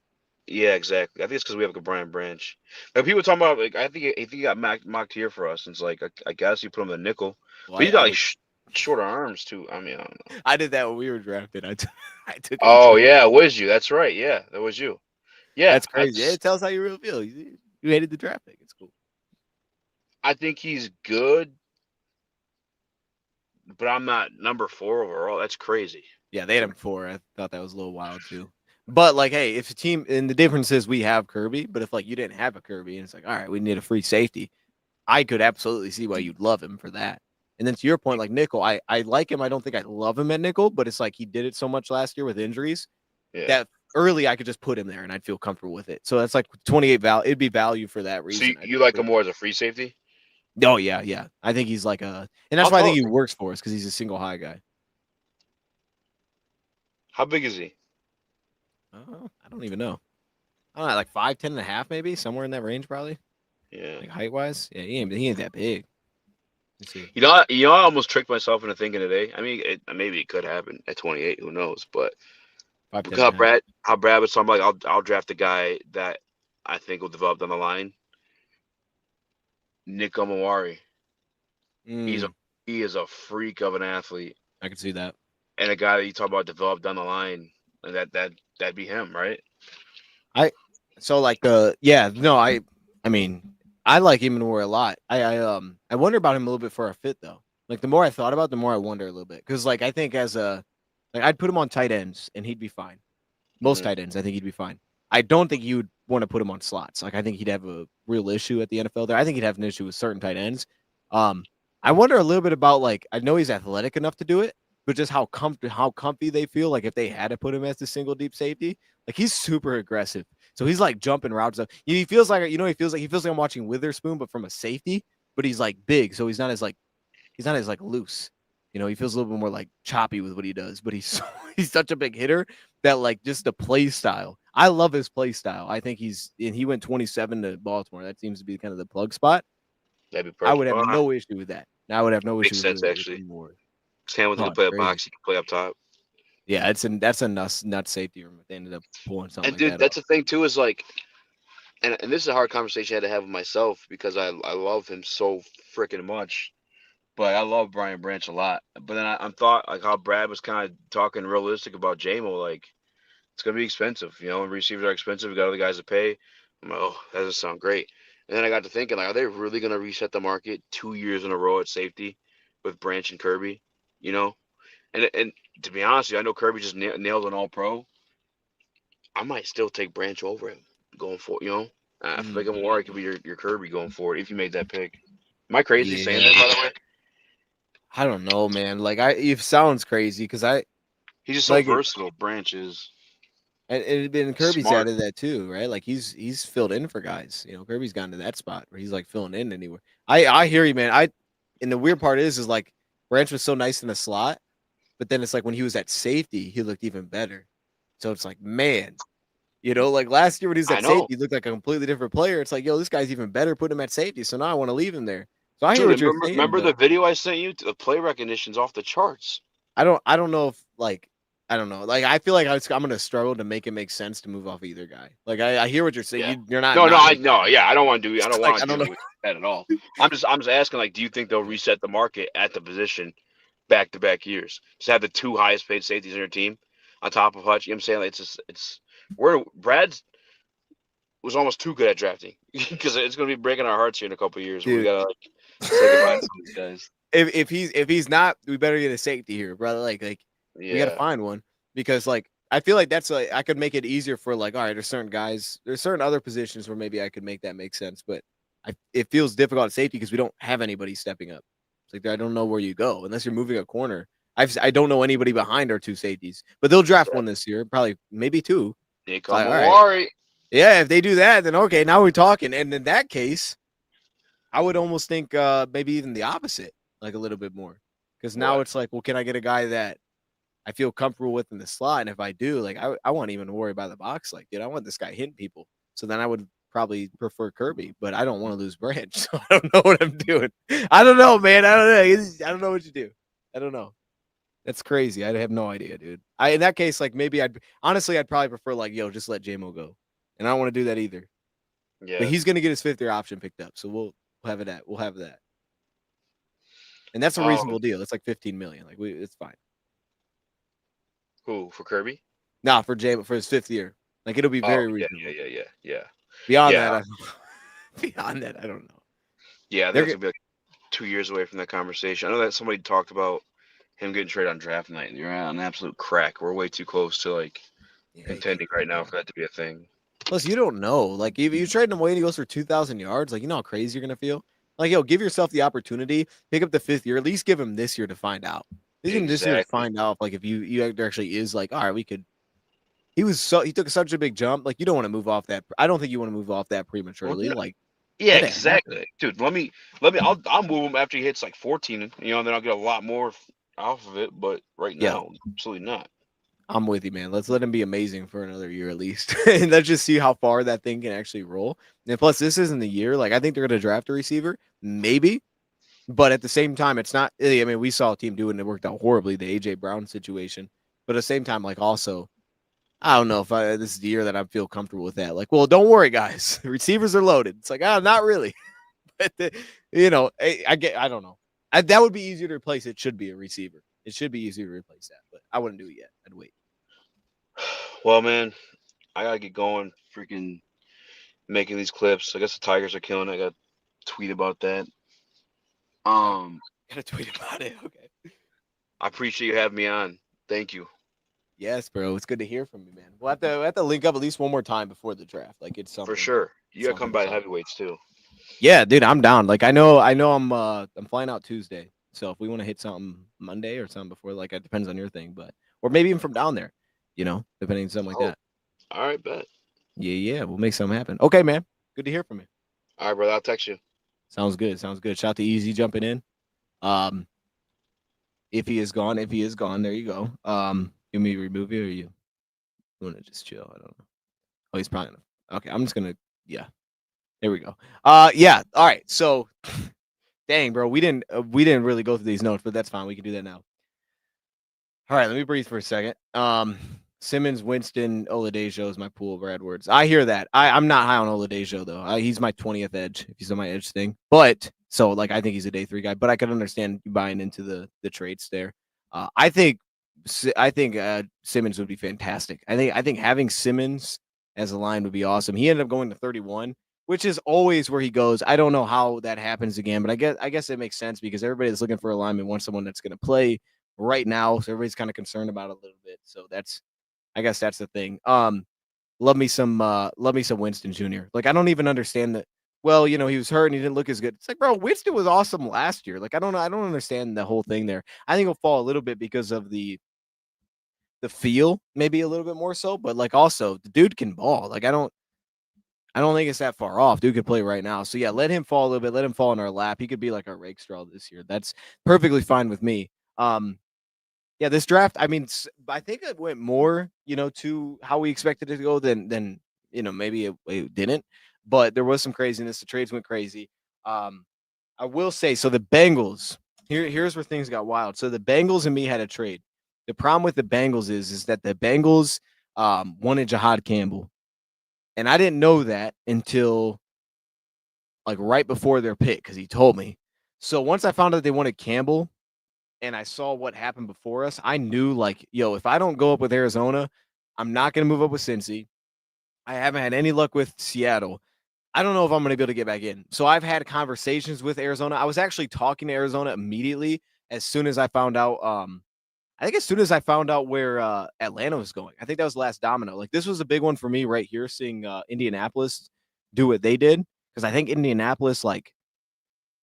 Yeah, exactly. I think it's because we have a Brian Branch. Like people talking about, like I think he got mocked here for us. And it's like I guess you put him in the nickel, but he's got like shorter arms too. I mean, I don't know. I did that when we were drafted. I took. Oh yeah, it was you. That's right. Yeah, that was you. Yeah, that's crazy. It tells how you really feel. You hated the draft pick. It's cool. I think he's good, but I'm not number 4 overall. That's crazy. Yeah, they had him 4. I thought that was a little wild too. But like, hey, if a team, and the difference is we have Kirby, but if like you didn't have a Kirby, and it's like, all right, we need a free safety, I could absolutely see why you'd love him for that. And then to your point, like nickel, I like him. I don't think I love him at nickel, but it's like he did it so much last year with injuries that early I could just put him there and I'd feel comfortable with it. So that's like 28 value. It'd be value for that reason. So you like him more as a free safety? Oh yeah. I think he's like and that's why I think he works for us because he's a single high guy. How big is he? I don't even know. I don't know, like 5'10" and a half, maybe somewhere in that range, probably. Yeah, like height wise. Yeah, he ain't that big. You know, I almost tricked myself into thinking today. I mean, maybe it could happen at 28. Who knows? But how Brad was talking about, like, I'll draft a guy that I think will develop down the line. Nick Omawari. He is a freak of an athlete. I can see that. And a guy that you talk about develop down the line, and that'd be him, right? I mean, I like Emanor a lot. I wonder about him a little bit for our fit though. Like the more I thought about it, the more I wonder a little bit. Because like I think I'd put him on tight ends and he'd be fine. Most tight ends, I think he'd be fine. I don't think you'd want to put him on slots. Like I think he'd have a real issue at the NFL there. I think he'd have an issue with certain tight ends. I wonder a little bit about, like, I know he's athletic enough to do it, but just how comfy they feel. Like if they had to put him as the single deep safety, like he's super aggressive. So he's like jumping routes up. He feels like he feels like I'm watching Witherspoon, but from a safety. But he's like big, so he's not as loose. You know, he feels a little bit more like choppy with what he does. But he's such a big hitter that like just the play style. I love his play style. I think he went 27 to Baltimore. That seems to be kind of the plug spot. That'd be I perfect. would have no issue with that. I would have no issue Makes sense with actually. more. 'Cause Hamilton Oh, can it's play a crazy. box. He can play up top. Yeah, that's a nuts safety room if they ended up pulling something And like dude, that off. that's the thing too. Is like, and this is a hard conversation I had to have with myself because I love him so freaking much. But I love Brian Branch a lot. But then I'm thought like how Brad was kind of talking realistic about JMO. Like it's gonna be expensive. Receivers are expensive. We got other guys to pay. I'm like, oh, that doesn't sound great. And then I got to thinking, like, are they really gonna reset the market 2 years in a row at safety with Branch and Kirby? You know, and to be honest with you, I know Kirby just nailed an All Pro. I might still take Branch over him going for I feel Mm, like Amari could be your Kirby going forward if you made that pick. Am I crazy saying yeah, that, by the way? I don't know, man. Like it sounds crazy because I He's just so like it, versatile. Branch is and Kirby's smart. added that too, right? Like he's filled in for guys. Kirby's gotten to that spot where he's like filling in anywhere. I hear you, man. And the weird part is like Branch was so nice in the slot, but then it's like when he was at safety, he looked even better. So it's like, man, like last year when he was I at know, safety, he looked like a completely different player. It's like, yo, this guy's even better. Put him at safety. So now I want to leave him there. So I hear dude. what you're saying, Remember but the video I sent you? The play recognition's off the charts. I don't know if like I don't know. Like I feel like I'm gonna struggle to make it make sense to move off either guy. Like I hear what you're saying. Yeah. You're not No, I making no, it. yeah. I don't want to do. I don't Like want I to don't know. do that at all. I'm just asking. Like, do you think they'll reset the market at the position back to back years? Just have the two highest paid safeties in your team on top of Hutch. You know what I'm saying? Like, it's where Brad's was almost too good at drafting because it's going to be breaking our hearts here in a couple of years. We Dude. gotta say goodbye to some of these guys. If he's not, we better get a safety here, brother. Like we gotta Yeah, find one because like I feel like that's like I could make it easier for like all right, there's certain other positions where maybe I could make that make sense, but it feels difficult at safety because we don't have anybody stepping up. It's like I don't know where you go unless you're moving a corner. I don't know anybody behind our two safeties, but they'll draft one this year, probably maybe two. here It's like come all right, Amari. yeah, if they do that, then okay, now we're talking. And in that case, I would almost think maybe even the opposite, like a little bit more. Because now What? it's like, well, can I get a guy that I feel comfortable with in the slot? And if I do, like, I won't even worry about the box. Like, dude, I want this guy hitting people. So then I would probably prefer Kirby, but I don't want to lose Branch. So I don't know what I'm doing. I don't know, man. I don't know. I don't know what you do. I don't know. That's crazy. I have no idea, dude. In that case, like maybe I'd probably prefer like, yo, just let JMO go. And I don't want to do that either. But Yeah. he's gonna get his 5th year option picked up. So we'll have it at we'll have that. And that's a Um. reasonable deal. It's like 15 million. Like it's fine. Who for Kirby? Nah, for Jay, for his 5th year. Like it'll be Oh very yeah, reasonable. yeah. Beyond that, Yeah, I don't know. Beyond that, I don't know. yeah. I think They're it's gonna be like 2 years away from that conversation. I know that somebody talked about him getting traded on draft night, and you're on an absolute crack. We're way too close to like yeah, you can't contending do right now that. for that to be a thing. Plus, you don't know. Like if you trade him away and he goes for 2,000 yards, like you know how crazy you're gonna feel. Like yo, give yourself the opportunity, pick up the 5th year. At least give him this year to find out. Give him this year to Exactly. find out. Like if you there actually is like, all right, we could. He took such a big jump. Like you don't want to move off that. I don't think you want to move off that Well, prematurely. Like yeah, let it happen. exactly, dude. I'll move him after he hits like 14. And then I'll get a lot more off of it. But right Yo, now, absolutely not. I'm with you, man. Let's let him be amazing for another year at least, and let's just see how far that thing can actually roll. And plus, this isn't the year. Like I think they're going to draft a receiver, maybe, but at the same time, it's not. I mean, we saw a team do it and it worked out horribly. The AJ Brown situation, but at the same time, like also, I don't know if this is the year that I feel comfortable with that. Like, well, don't worry, guys. The receivers are loaded. It's like, not really. But I don't know. That would be easier to replace. It should be a receiver. It should be easier to replace that, but I wouldn't do it yet. I'd wait. Well, man, I gotta get going. Freaking making these clips. I guess the Tigers are killing it. I got to tweet about that. Okay. Um, Gotta tweet about it. Okay. I appreciate you having me on. Thank you. Yes, bro. It's good to hear from you, man. We'll have to link up at least one more time before the draft. Like it's For something. sure. You gotta come Something to by the talk. heavyweights too. Yeah, dude, I'm down. Like I know I'm flying out Tuesday. So if we want to hit something Monday or something before, like it depends on your thing, but or maybe even from down there, depending on something like Oh, that. all right, bet. Yeah, yeah, we'll make something happen. Okay, man. Good to hear from you. All right, brother. I'll text you. Sounds good. Sounds good. Shout out to Easy jumping in. Um, if he is gone, there you go. You want me to remove you or you want to just chill? I don't know. Oh, he's probably gonna. Okay, I'm just gonna. Yeah, there we go. Yeah. All right. So, dang, bro, we didn't really go through these notes, but that's fine. We can do that now. All right, let me breathe for a second. Simmons, Winston, Oladejo is my pool of Edwards. I hear that. I'm not high on Oladejo though. He's my 20th edge if he's on my edge thing. But so like I think he's a day 3 guy. But I could understand you buying into the traits there. I think Simmons would be fantastic. I think having Simmons as a line would be awesome. He ended up going to 31, which is always where he goes. I don't know how that happens again, but I guess it makes sense because everybody that's looking for a lineman wants someone that's going to play right now. So everybody's kind of concerned about it a little bit. So I guess that's the thing. Love me some Winston Jr. Like I don't even understand that. Well, he was hurt and he didn't look as good. It's like, bro, Winston was awesome last year. Like I don't understand the whole thing there. I think he'll fall a little bit because of the feel, maybe a little bit more so, but like also the dude can ball. Like I don't think it's that far off. Dude could play right now. So yeah, let him fall a little bit. Let him fall in our lap. He could be like our rake straw this year. That's perfectly fine with me. Yeah, this draft, I mean, I think it went more, to how we expected it to go than maybe it didn't. But there was some craziness. The trades went crazy. I will say, so the Bengals, here's where things got wild. So the Bengals and me had a trade. The problem with the Bengals is that the Bengals wanted Jihad Campbell. And I didn't know that until like right before their pick because he told me. So once I found out they wanted Campbell, and I saw what happened before us, I knew like, yo, if I don't go up with Arizona, I'm not going to move up with Cincy. I haven't had any luck with Seattle. I don't know if I'm going to be able to get back in. So I've had conversations with Arizona. I was actually talking to Arizona immediately as soon as I found out. I think as soon as I found out where Atlanta was going. I think that was the last domino. Like this was a big one for me right here, seeing Indianapolis do what they did because I think Indianapolis, like,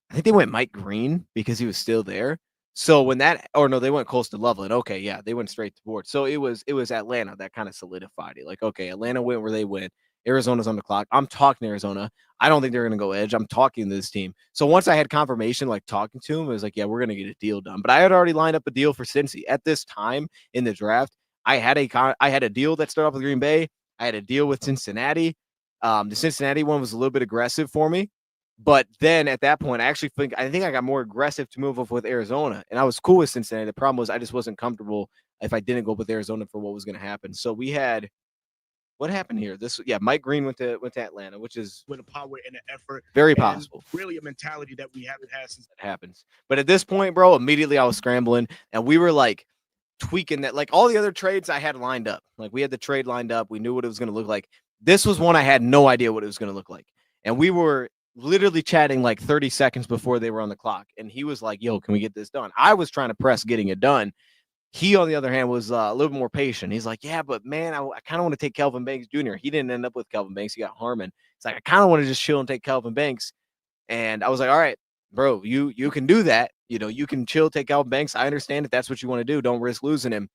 I think they went Mike Green because he was still there. So when they went close to Loveland. Okay, yeah, they went straight to board. So it was Atlanta that kind of solidified it. Like, okay, Atlanta went where they went. Arizona's on the clock. I'm talking to Arizona. I don't think they're going to go edge. I'm talking to this team. So once I had confirmation, like talking to him, it was like, yeah, we're going to get a deal done. But I had already lined up a deal for Cincy at this time in the draft. I had a deal that started off with Green Bay. I had a deal with Cincinnati. The Cincinnati one was a little bit aggressive for me. But then at that point, I think I got more aggressive to move up with Arizona, and I was cool with Cincinnati. The problem was I just wasn't comfortable if I didn't go with Arizona for what was going to happen. So we had what happened here. Mike Green went to Atlanta, which is with a power and an effort, very possible. Really, a mentality that we haven't had since that happens. But at this point, bro, immediately I was scrambling, and we were like tweaking that. Like all the other trades I had lined up, like we had the trade lined up. We knew what it was going to look like. This was one I had no idea what it was going to look like, and we were literally chatting like 30 seconds before they were on the clock. And he was like, yo, can we get this done? I was trying to press getting it done. He, on the other hand, was a little more patient. He's like, yeah, but man, I kind of want to take Kelvin Banks Jr. He didn't end up with Kelvin Banks. He got Harmon. It's like, I kind of want to just chill and take Kelvin Banks. And I was like, all right, bro, you can do that. You can chill, take Kelvin Banks. I understand if that's what you want to do. Don't risk losing him.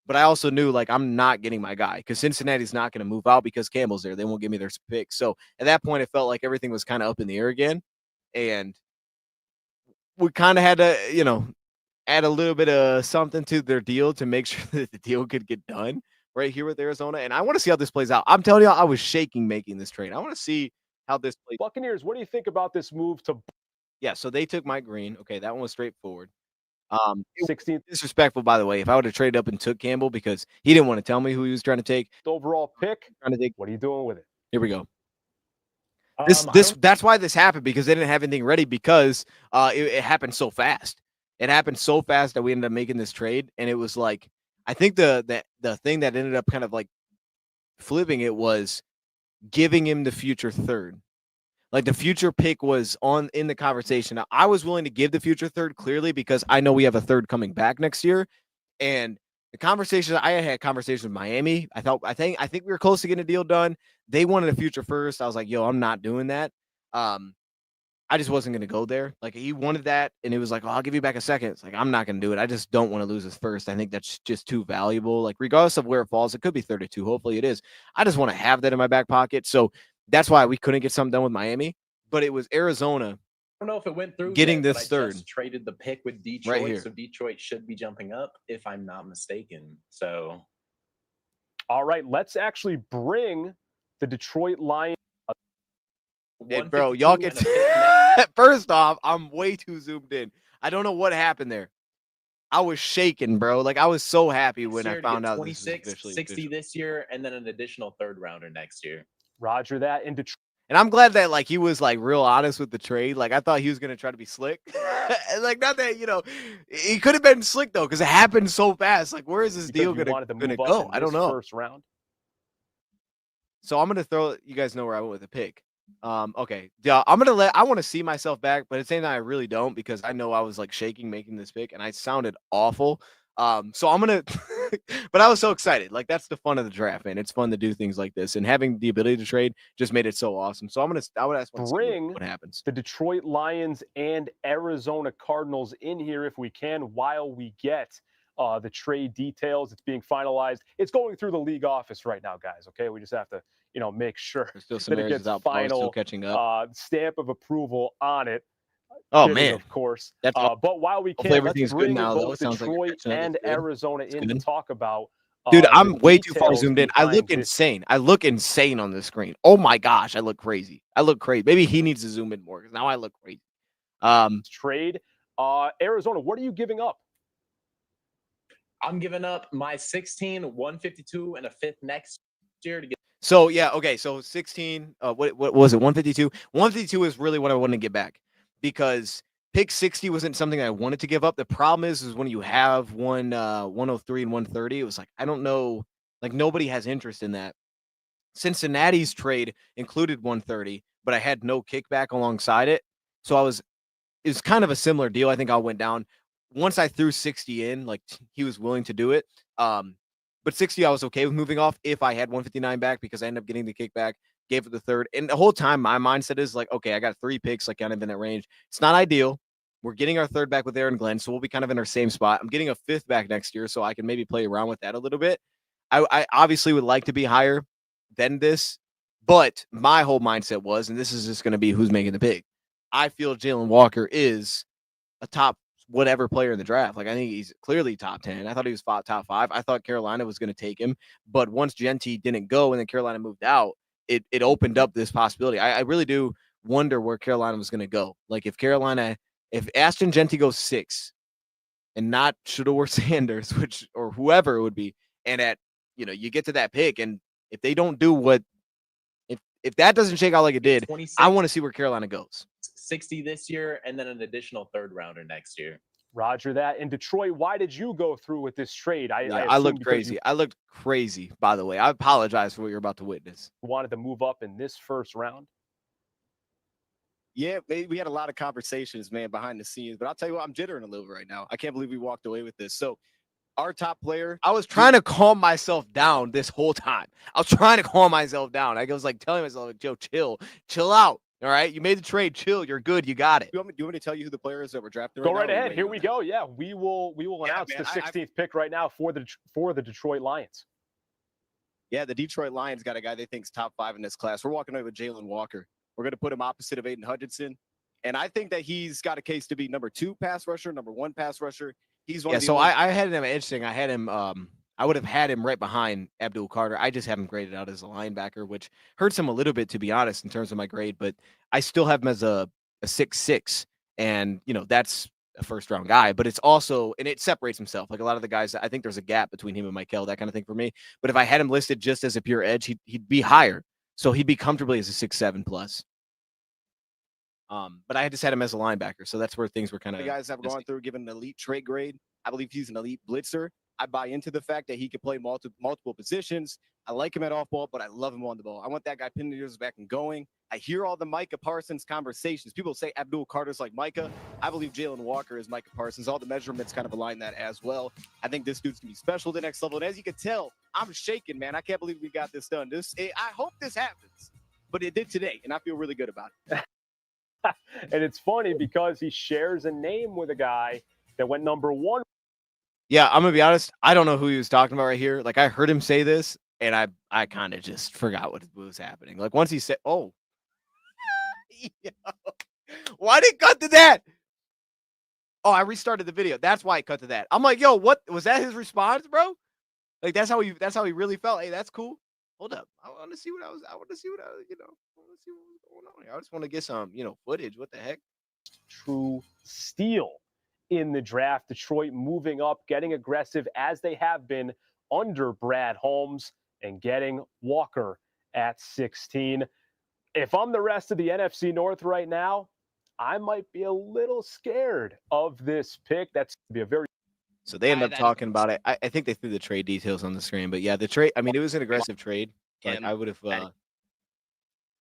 But I also knew, like, I'm not getting my guy because Cincinnati's not going to move out because Campbell's there. They won't give me their pick. So at that point, it felt like everything was kind of up in the air again. And we kind of had to, add a little bit of something to their deal to make sure that the deal could get done right here with Arizona. And I want to see how this plays out. I'm telling you, I was shaking making this trade. I want to see how this plays. Buccaneers, what do you think about this move to? Yeah, so they took Mike Green. Okay, that one was straightforward. 16th disrespectful, by the way. If I would have traded up and took Campbell because he didn't want to tell me who he was trying to take. Overall pick. What are you doing with it? Here we go. That's why this happened because they didn't have anything ready because it happened so fast. It happened so fast that we ended up making this trade, and it was like I think the thing that ended up kind of like flipping it was giving him the future third. Like the future pick was in the conversation. Now, I was willing to give the future third clearly because I know we have a third coming back next year. And the conversation I had conversations with Miami. I think we were close to getting a deal done. They wanted a future first. I was like, yo, I'm not doing that. I just wasn't going to go there. Like he wanted that. And it was like, oh, I'll give you back a second. It's like, I'm not going to do it. I just don't want to lose his first. I think that's just too valuable. Like regardless of where it falls, it could be 32. Hopefully it is. I just want to have that in my back pocket. So that's why we couldn't get something done with Miami, but it was Arizona. I don't know if it went through getting yet, this third. Just traded the pick with Detroit, right here. So Detroit should be jumping up if I'm not mistaken. So, all right, let's actually bring The Detroit Lions. Hey, bro, 152 y'all and a get pick next. first off, I'm way too zoomed in. I don't know what happened there. I was shaking, bro. Like I was so happy when I Year to get found out this was 26, officially 60 official. this year, and then an additional third rounder next year. Roger that. In Detroit. And I'm glad that like he was like real honest with the trade. Like I thought he was gonna try to be slick. And, like not that he could have been slick though because it happened so fast. Like where is this deal Because you gonna wanted to move up go? in I don't this know. first round. So I'm gonna throw. You guys know where I went with the pick. Okay. Yeah, I want to see myself back, but at the same time I really don't because I know I was like shaking making this pick and I sounded awful. So I'm gonna but I was so excited. Like that's the fun of the draft, man. It's fun to do things like this, and having the ability to trade just made it so awesome. So I would ask what happens. The Detroit Lions and Arizona Cardinals in here if we can while we get the trade details. It's being finalized. It's going through the league office right now, guys. Okay, we just have to make sure There's still some that it areas gets out final catching up. stamp of approval on it. Oh Kidding, man, of course. that's but while we hopefully can, let's everything's good bring now, though. both It sounds like Detroit catching up. and That's good. Arizona That's in good. to talk about. Dude, the I'm way too far details zoomed in. I look behind this. insane. I look insane on this screen. Oh my gosh, I look crazy. I look crazy. Maybe he needs to zoom in more because now I look crazy. Trade. Arizona, what are you giving up? I'm giving up my 16, 152, and a fifth next year to get. So yeah, okay. So 16. What was it? 152. 152 is really what I want to get back because pick 60 wasn't something I wanted to give up. The problem is when you have 103 and 130, it was like I don't know, like nobody has interest in that. Cincinnati's trade included 130, but I had no kickback alongside it. So it's kind of a similar deal. I think I went down once I threw 60 in, like he was willing to do it. But 60, I was okay with moving off if I had 159 back because I ended up getting the kickback, gave it the third. And the whole time, my mindset is like, okay, I got 3 picks, like kind of in that range. It's not ideal. We're getting our third back with Aaron Glenn, so we'll be kind of in our same spot. I'm getting a 5th back next year, so I can maybe play around with that a little bit. I obviously would like to be higher than this, but my whole mindset was, and this is just going to be who's making the pick. I feel Jaylen Walker is a top whatever player in the draft. Like I think he's clearly top 10. I thought he was top 5. I thought Carolina was going to take him, but once Genty didn't go and then Carolina moved out, it opened up this possibility. I really do wonder where Carolina was going to go. Like if Ashton Genty goes 6 and not Shedeur Sanders, or whoever it would be, and you get to that pick, and if they don't do what, if that doesn't shake out like it did, I want to see where Carolina goes. 60 this year, and then an additional third rounder next year. Roger that. In Detroit, why did you go through with this trade? I looked crazy. I looked crazy, by the way. I apologize for what you're about to witness. Wanted to move up in this first round. Yeah, we had a lot of conversations, man, behind the scenes. But I'll tell you what, I'm jittering a little bit right now. I can't believe we walked away with this. So our top player. I was trying to calm myself down this whole time. I was trying to calm myself down. I was like telling myself, like, Joe, chill out. All right, you made the trade. Chill. You're good. You got it. Do you want me to tell you who the player is that we're drafting? Go right ahead. Here we go. Yeah, we will announce the 16th pick right now for the Detroit Lions. Yeah, the Detroit Lions got a guy they think's top 5 in this class. We're walking away with Jaylen Walker. We're going to put him opposite of Aiden Hutchinson, and I think that he's got a case to be number 2 pass rusher, number 1 pass rusher. He's one. Yeah. So I had him interesting. I had him. I would have had him right behind Abdul Carter. I just have him graded out as a linebacker, which hurts him a little bit, to be honest, in terms of my grade. But I still have him as a 6'6", and that's a first-round guy. But it's also, and it separates himself. Like a lot of the guys, I think there's a gap between him and Mykel, that kind of thing for me. But if I had him listed just as a pure edge, he'd be higher. So he'd be comfortably as a 6'7" plus. But I had just had him as a linebacker, so that's where things were kind of. The guys have gone through, given an elite trade grade. I believe he's an elite blitzer. I buy into the fact that he can play multiple positions. I like him at off ball, but I love him on the ball. I want that guy pinning the ears back and going. I hear all the Micah Parsons conversations. People say Abdul Carter's like Micah. I believe Jaylen Walker is Micah Parsons. All the measurements kind of align that as well. I think this dude's going to be special the next level. And as you can tell, I'm shaking, man. I can't believe we got this done. I hope this happens, but it did today, and I feel really good about it. And it's funny because he shares a name with a guy that went number 1. Yeah, I'm gonna be honest. I don't know who he was talking about right here. Like I heard him say this, and I kind of just forgot what was happening. Like once he said, "Oh, why did it cut to that?" Oh, I restarted the video. That's why it cut to that. I'm like, "Yo, what was that? His response, bro?" Like that's how he really felt. Hey, that's cool. hold up. I want to see what I was I want to see what was going on here. I just want to get some, footage. What the heck? True steal in the draft. Detroit moving up, getting aggressive as they have been under Brad Holmes and getting Walker at 16. If I'm the rest of the NFC North right now, I might be a little scared of this pick. That's going to be a very So they end up talking about it. I think they threw the trade details on the screen, but yeah, the trade. I mean, it was an aggressive trade. Like I would have.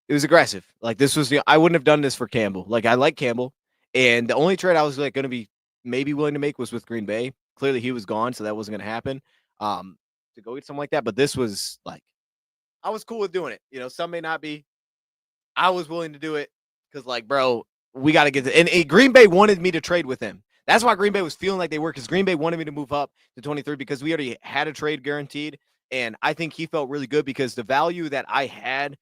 It was aggressive. Like this was. I wouldn't have done this for Campbell. Like I like Campbell, and the only trade I was like going to be maybe willing to make was with Green Bay. Clearly, he was gone, so that wasn't going to happen. To go get something like that, but this was like, I was cool with doing it. Some may not be. I was willing to do it because, like, bro, we got to get the. And Green Bay wanted me to trade with him. That's why Green Bay was feeling like they were, because Green Bay wanted me to move up to 23 because we already had a trade guaranteed. And I think he felt really good because the value that I had,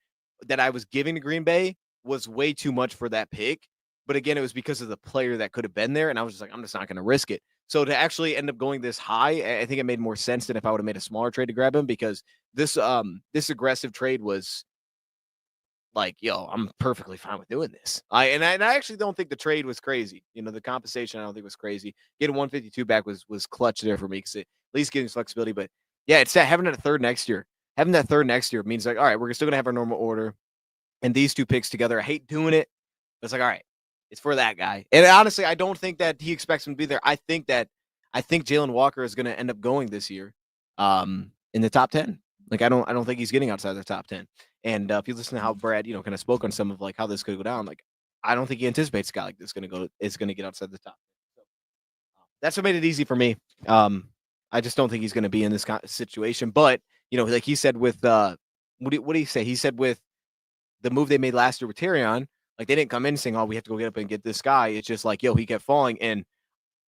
that I was giving to Green Bay, was way too much for that pick. But again, it was because of the player that could have been there. And I was just like, I'm just not going to risk it. So to actually end up going this high, I think it made more sense than if I would have made a smaller trade to grab him, because this aggressive trade was like, yo, I'm perfectly fine with doing this. I actually don't think the trade was crazy. The compensation I don't think was crazy. Getting 152 back was clutch there for me, because at least getting flexibility. But yeah, it's that having that third next year. Having that third next year means like, all right, we're still gonna have our normal order, and these two picks together. I hate doing it, but it's like, all right, it's for that guy. And honestly, I don't think that he expects him to be there. I think Jaylen Walker is gonna end up going this year, in the top 10. Like I don't think he's getting outside the top 10. And if you listen to how Brad, kind of spoke on some of like how this could go down, like I don't think he anticipates a guy like this is going to get outside the top. So that's what made it easy for me. I just don't think he's going to be in this situation. But like he said with what did he say? He said with the move they made last year with Terrion, like they didn't come in saying, "Oh, we have to go get up and get this guy." It's just like, yo, he kept falling. And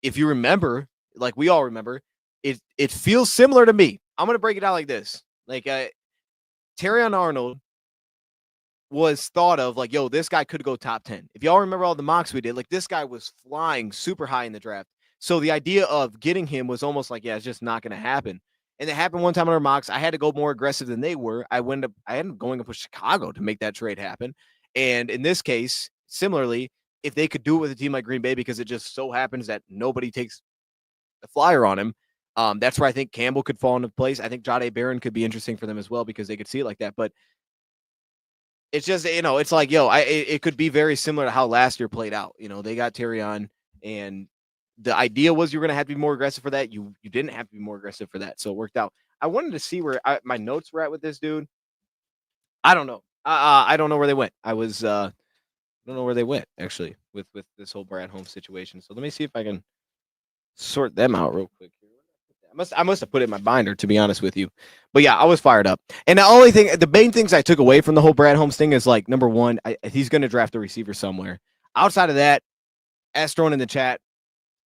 if you remember, like we all remember, it feels similar to me. I'm going to break it out like this, like. Terrion Arnold was thought of like, yo, this guy could go top 10. If y'all remember all the mocks we did, like this guy was flying super high in the draft. So the idea of getting him was almost like, yeah, it's just not going to happen. And it happened one time in our mocks. I had to go more aggressive than they were. I ended up going up with Chicago to make that trade happen. And in this case, similarly, if they could do it with a team like Green Bay, because it just so happens that nobody takes the flyer on him, that's where I think Campbell could fall into place. I think Jahdae Barron could be interesting for them as well, because they could see it like that. But it's just, it's like, yo, it could be very similar to how last year played out. They got Terrion, and the idea was you were going to have to be more aggressive for that. You didn't have to be more aggressive for that. So it worked out. I wanted to see where my notes were at with this dude. I don't know. I don't know where they went. I don't know where they went, actually, with this whole Brad Holmes situation. So let me see if I can sort them out real quick here. I must have put it in my binder, to be honest with you. But yeah, I was fired up. And the main things I took away from the whole Brad Holmes thing is like, number one, he's going to draft a receiver somewhere. Outside of that, as thrown in the chat,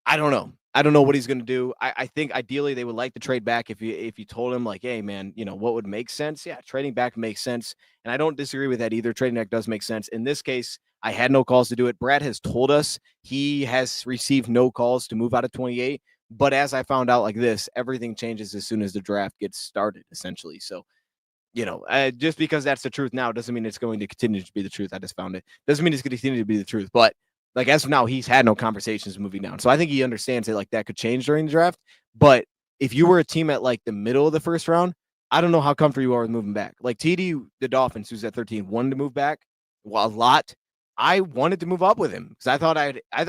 I don't know. I don't know what he's going to do. I think ideally they would like to trade back if you told him like, hey man, what would make sense? Yeah, trading back makes sense. And I don't disagree with that either. Trading back does make sense. In this case, I had no calls to do it. Brad has told us he has received no calls to move out of 28. But as I found out like this, everything changes as soon as the draft gets started, essentially. So, just because that's the truth now doesn't mean it's going to continue to be the truth. I just found it. Doesn't mean it's going to continue to be the truth. But like as of now, he's had no conversations moving down. So I think he understands that like that could change during the draft. But if you were a team at like the middle of the first round, I don't know how comfortable you are with moving back. Like TD, the Dolphins, who's at 13, wanted to move back a lot. I wanted to move up with him because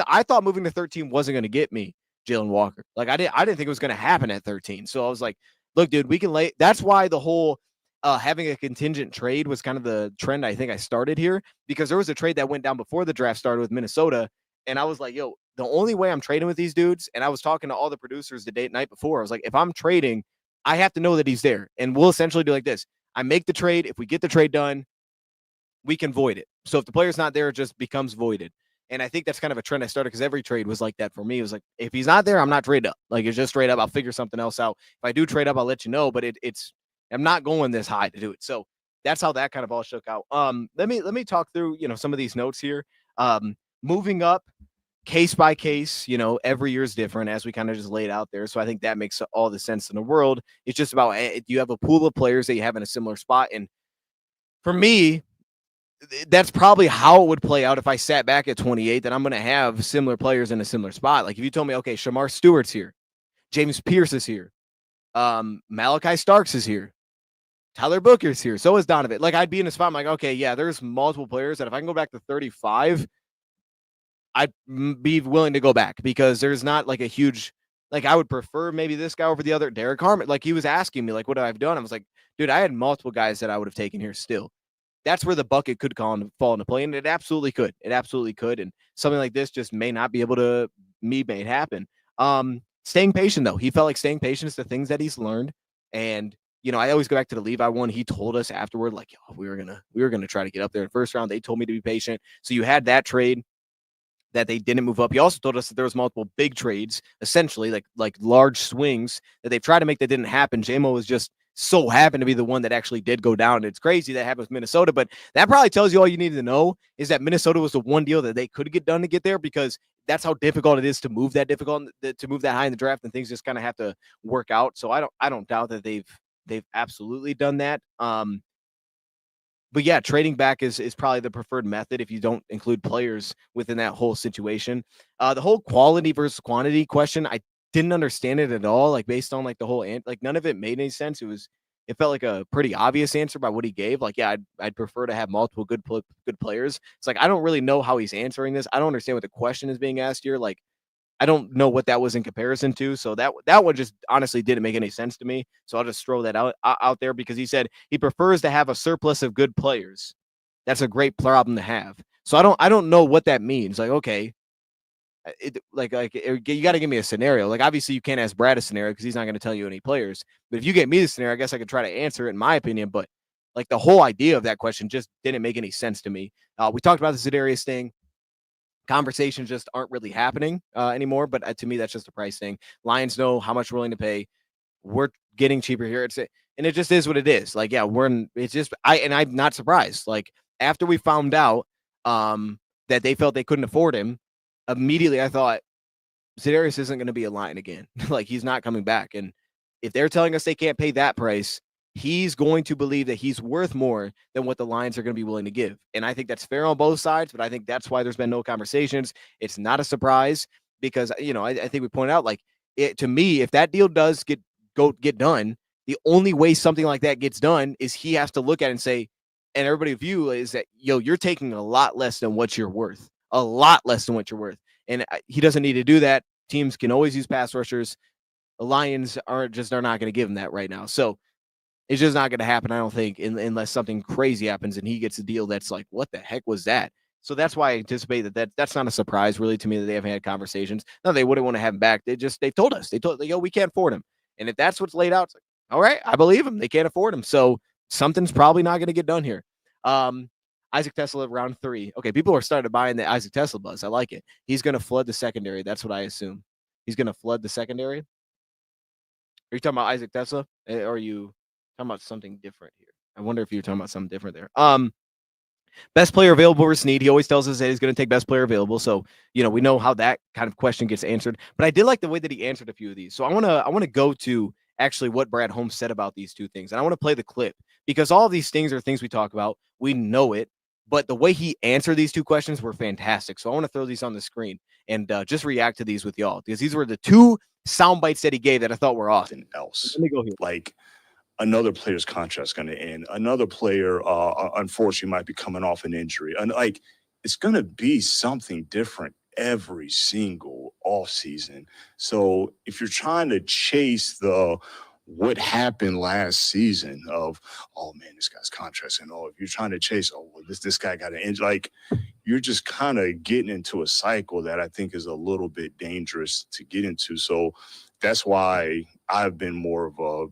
I thought moving to 13 wasn't going to get me Jaylen Walker. Like I didn't think it was going to happen at 13. So I was like, look, dude, we can lay. That's why the whole having a contingent trade was kind of the trend I think I started here, because there was a trade that went down before the draft started with Minnesota. And I was like, yo, the only way I'm trading with these dudes, and I was talking to all the producers the night before, I was like, if I'm trading, I have to know that he's there. And we'll essentially do like this. I make the trade. If we get the trade done, we can void it. So if the player's not there, it just becomes voided. And I think that's kind of a trend I started because every trade was like that for me. It was like, if he's not there, I'm not trading up. Like it's just straight up. I'll figure something else out. If I do trade up, I'll let you know. But I'm not going this high to do it. So that's how that kind of all shook out. Let me talk through, some of these notes here. Moving up, case by case, every year is different, as we kind of just laid out there. So I think that makes all the sense in the world. It's just about you have a pool of players that you have in a similar spot. And for me, that's probably how it would play out if I sat back at 28, that I'm going to have similar players in a similar spot. Like if you told me, okay, Shamar Stewart's here, James Pierce is here, Malachi Starks is here, Tyler Booker's here, so is Donovan. Like I'd be in a spot, I'm like, okay, yeah, there's multiple players that if I can go back to 35, I'd be willing to go back because there's not like a huge, like I would prefer maybe this guy over the other, Derek Harmon. Like he was asking me, like, what I've done. I was like, dude, I had multiple guys that I would have taken here still. That's where the bucket could fall into play, and it absolutely could. It absolutely could, and something like this just may not be able to make it happen. Staying patient, though. He felt like staying patient is the things that he's learned, and I always go back to the Levi one. He told us afterward, like, we were gonna try to get up there in the first round. They told me to be patient. So you had that trade that they didn't move up. He also told us that there was multiple big trades, essentially like large swings that they've tried to make that didn't happen. JMO was just so happened to be the one that actually did go down. It's crazy that happened with Minnesota, but that probably tells you all you need to know is that Minnesota was the one deal that they could get done to get there, because that's how difficult it is to move that high in the draft, and things just kind of have to work out. So I don't doubt that they've absolutely done that. But yeah, trading back is probably the preferred method if you don't include players within that whole situation. The whole quality versus quantity question, I didn't understand it at all. Like based on like the whole like none of it made any sense. It felt like a pretty obvious answer by what he gave. Like, yeah, I'd prefer to have multiple good players. It's like I don't really know how he's answering this. I don't understand what the question is being asked here. Like, I don't know what that was in comparison to. So that one just honestly didn't make any sense to me. So I'll just throw that out there, because he said he prefers to have a surplus of good players. That's a great problem to have. So I don't know what that means. Like, okay, you got to give me a scenario. Like, obviously you can't ask Brad a scenario because he's not going to tell you any players. But if you get me the scenario, I guess I could try to answer it in my opinion. But like the whole idea of that question just didn't make any sense to me. We talked about the Za'Darius thing. Conversations just aren't really happening anymore. But to me, that's just a price thing. Lions know how much we're willing to pay. We're getting cheaper here. And it just is what it is. Like, yeah, I'm not surprised. Like after we found out that they felt they couldn't afford him, immediately I thought Za'Darius isn't going to be a Lion again. Like he's not coming back. And if they're telling us they can't pay that price, he's going to believe that he's worth more than what the Lions are going to be willing to give. And I think that's fair on both sides, but I think that's why there's been no conversations. It's not a surprise because, I think we pointed out, like, to me, if that deal does get done, the only way something like that gets done is he has to look at it and say, and everybody view is that, you're taking a lot less than what you're worth. A lot less than what you're worth. And he doesn't need to do that. Teams can always use pass rushers. The Lions are not going to give him that right now. So it's just not going to happen, I don't think, unless something crazy happens and he gets a deal that's like, what the heck was that? So that's why I anticipate that's not a surprise really to me that they haven't had conversations. No, they wouldn't want to have him back. They've told us. They told, we can't afford him. And if that's what's laid out, it's like, all right, I believe him. They can't afford him. So something's probably not going to get done here. Isaac Tesla round 3. Okay, people are starting to buy in the Isaac Tesla buzz. I like it. He's going to flood the secondary. That's what I assume. He's going to flood the secondary. Are you talking about Isaac Tesla? Or are you talking about something different here? I wonder if you're talking about something different there. Best player available versus need. He always tells us that he's going to take best player available. So, we know how that kind of question gets answered. But I did like the way that he answered a few of these. So I want to go to actually what Brad Holmes said about these two things. And I want to play the clip because all of these things are things we talk about. We know it. But the way he answered these two questions were fantastic. So I want to throw these on the screen and just react to these with y'all, because these were the two sound bites that he gave that I thought were awesome. Else. Let me go here. Like another player's contract's going to end. Another player, unfortunately, might be coming off an injury. And like, it's going to be something different every single offseason. So if you're trying to chase what happened last season of, oh man, this guy's contract, and if you're trying to chase, this guy got an injury, like you're just kind of getting into a cycle that I think is a little bit dangerous to get into. So that's why I've been more of a,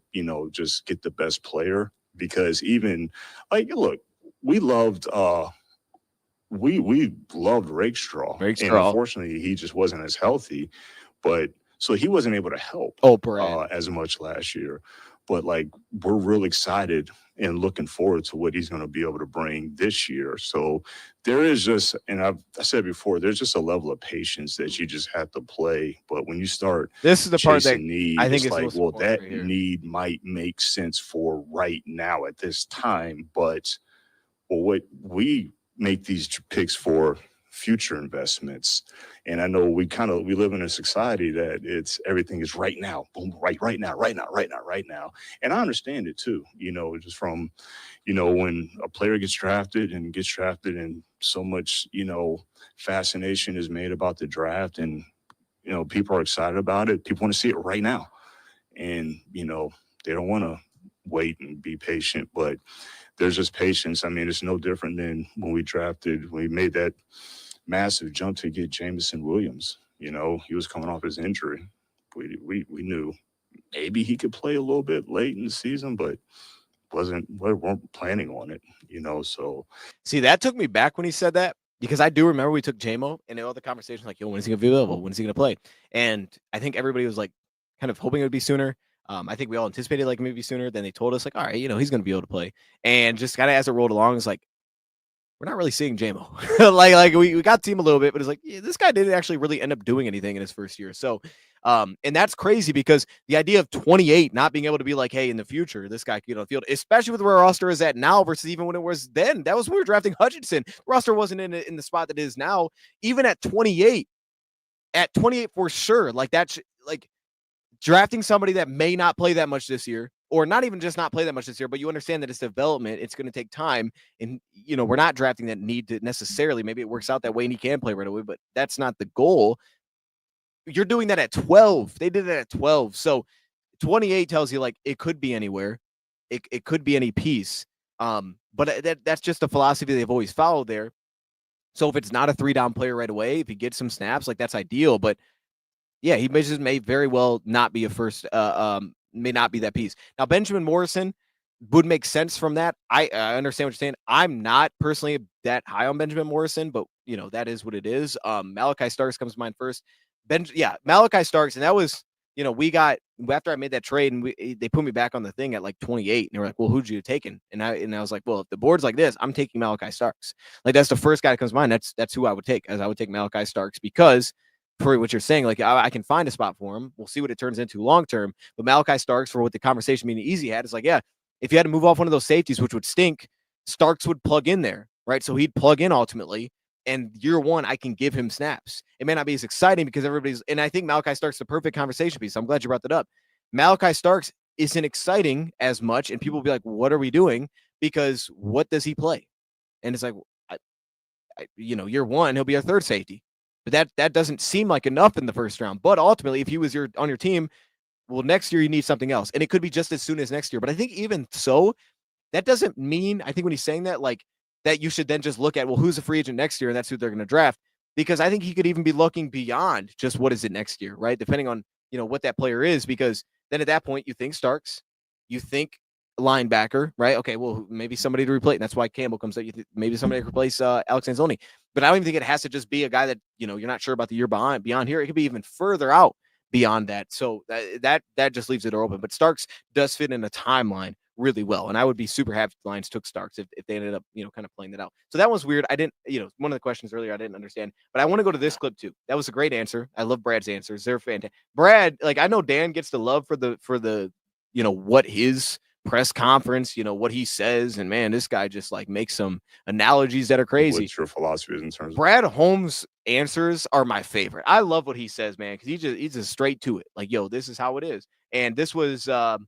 just get the best player, because even like, look, we loved Rakestraw. And unfortunately he just wasn't as healthy, but so he wasn't able to help Brad. as much last year. but like we're real excited and looking forward to what he's going to be able to bring this year. So there is just, and I said before, there's just a level of patience that you just have to play. But when you start This is the part that chasing need, I think it's is like, most well, important that right here. need might make sense for right now at this time. But what we make these picks for future investments. And I know we live in a society that everything is right now, boom, right now. And I understand it too, just from, when a player gets drafted and so much, fascination is made about the draft and, people are excited about it. People want to see it right now. And, they don't want to wait and be patient, but there's just patience. I mean, it's no different than when we made that massive jump to get Mykel Williams. He was coming off his injury. We knew maybe he could play a little bit late in the season, but weren't planning on it, so. See, that took me back when he said that, because I do remember we took JMO and all the conversations like, yo, when is he going to be available? When is he going to play? And I think everybody was like kind of hoping it would be sooner. I think we all anticipated like maybe sooner. Then they told us like, all right, he's going to be able to play. And just kind of as it rolled along, it's like, we're not really seeing JMO. like we got to see him a little bit, but it's like, yeah, this guy didn't actually really end up doing anything in his first year. So, and that's crazy because the idea of 28 not being able to be like, hey, in the future, this guy could get on the field, especially with where our roster is at now versus even when it was then. That was when we were drafting Hutchinson. The roster wasn't in the spot that it is now. Even at 28 for sure. Like that's like drafting somebody that may not play that much this year, or not even just not play that much this year, but you understand that it's development. It's going to take time. And, we're not drafting that need to necessarily. Maybe it works out that way and he can play right away, but that's not the goal. You're doing that at 12. They did it at 12. So 28 tells you like it could be anywhere. It could be any piece. But that's just the philosophy they've always followed there. So if it's not a 3-down player right away, if he gets some snaps, like that's ideal. But yeah, he may very well not be a first, may not be that piece. Now, Benjamin Morrison would make sense from that. I understand what you're saying. I'm not personally that high on Benjamin Morrison, but, that is what it is. Malachi Starks comes to mind first. Malachi Starks, and that was, we got, after I made that trade, and they put me back on the thing at like 28, and they were like, well, who'd you have taken? And I was like, well, if the board's like this, I'm taking Malachi Starks. Like, that's the first guy that comes to mind. That's who I would take, as I would take Malachi Starks, because for what you're saying, like I can find a spot for him. We'll see what it turns into long term. But Malachi Starks, for what the conversation being easy had, is like, yeah, if you had to move off one of those safeties, which would stink, Starks would plug in there, right? So he'd plug in ultimately. And year one, I can give him snaps. It may not be as exciting because and I think Malachi Starks is the perfect conversation piece. I'm glad you brought that up. Malachi Starks isn't exciting as much, and people will be like, what are we doing? Because what does he play? And it's like, year one, he'll be our third safety. But that doesn't seem like enough in the first round. But ultimately, if he was on your team, well, next year you need something else. And it could be just as soon as next year. But I think even so, that doesn't mean, I think when he's saying that, like, that you should then just look at, well, who's a free agent next year? And that's who they're going to draft. Because I think he could even be looking beyond just what is it next year, right? Depending on, what that player is. Because then at that point, you think Starks, you think linebacker, right? Okay, well, maybe somebody to replace. That's why Campbell comes out. Maybe somebody to replace Alex Anzalone. But I don't even think it has to just be a guy that, you're not sure about the year beyond here. It could be even further out beyond that. So that just leaves it open. But Starks does fit in a timeline really well. And I would be super happy if the Lions took Starks if they ended up, kind of playing that out. So that was weird. I didn't, one of the questions earlier I didn't understand. But I want to go to this clip too. That was a great answer. I love Brad's answers. They're fantastic. Brad, like, I know Dan gets the love for the what his press conference, what he says. And man, this guy just like makes some analogies that are crazy. What's your philosophy in terms of Brad Holmes' answers are my favorite. I love what he says, man, because he's just straight to it. Like, yo, this is how it is. And this was the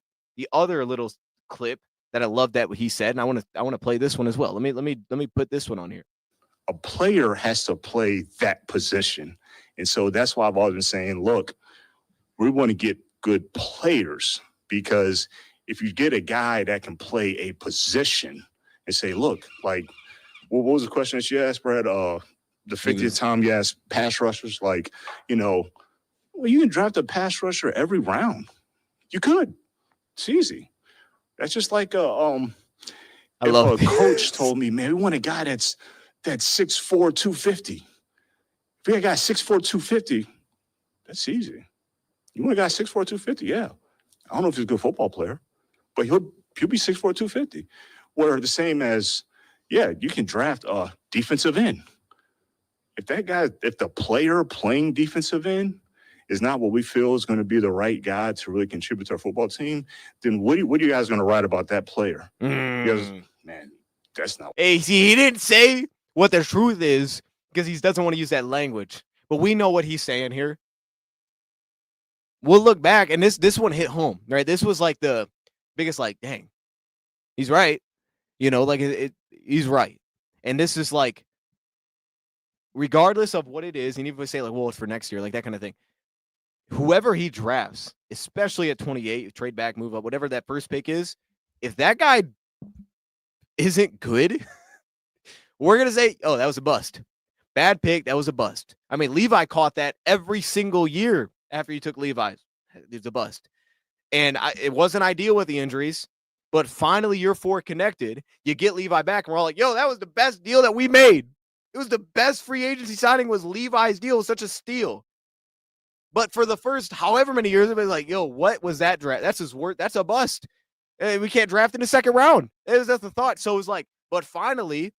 other little clip that I love that what he said. And I want to play this one as well. Let me put this one on here. a player has to play that position. And so that's why I've always been saying, look, we want to get good players, because if you get a guy that can play a position and say, look, like, what was the question that you asked, Brad? The 50th time you asked pass rushers, like, well, you can draft a pass rusher every round. You could. It's easy. That's just like a coach told me, man, we want a guy that's 6'4", 250. If we got a guy 6'4", 250, that's easy. You want a guy 6'4", 250? Yeah. I don't know if he's a good football player. but he'll be 6'4", 250. Where the same as, yeah, you can draft a defensive end. If the player playing defensive end is not what we feel is going to be the right guy to really contribute to our football team, then what are you guys going to write about that player? Because, man, that's not. Hey, see, he didn't say what the truth is because he doesn't want to use that language. But we know what he's saying here. We'll look back, and this one hit home, right? This was like the biggest, like, dang, he's right. You know, like he's right. And this is like, regardless of what it is, and even if we say like, well, it's for next year, like that kind of thing. Whoever he drafts, especially at 28, trade back, move up, whatever that first pick is, if that guy isn't good, we're going to say, oh, that was a bust. Bad pick, that was a bust. I mean, Levi caught that every single year after he took Levi. It's a bust. And it wasn't ideal with the injuries, but finally year 4 connected. You get Levi back, and we're all like, yo, that was the best deal that we made. It was the best free agency signing was Levi's deal. It was such a steal. But for the first however many years, it was like, yo, what was that draft? That's his word. That's a bust. We can't draft in the second round. That's the thought. So it was like, but finally,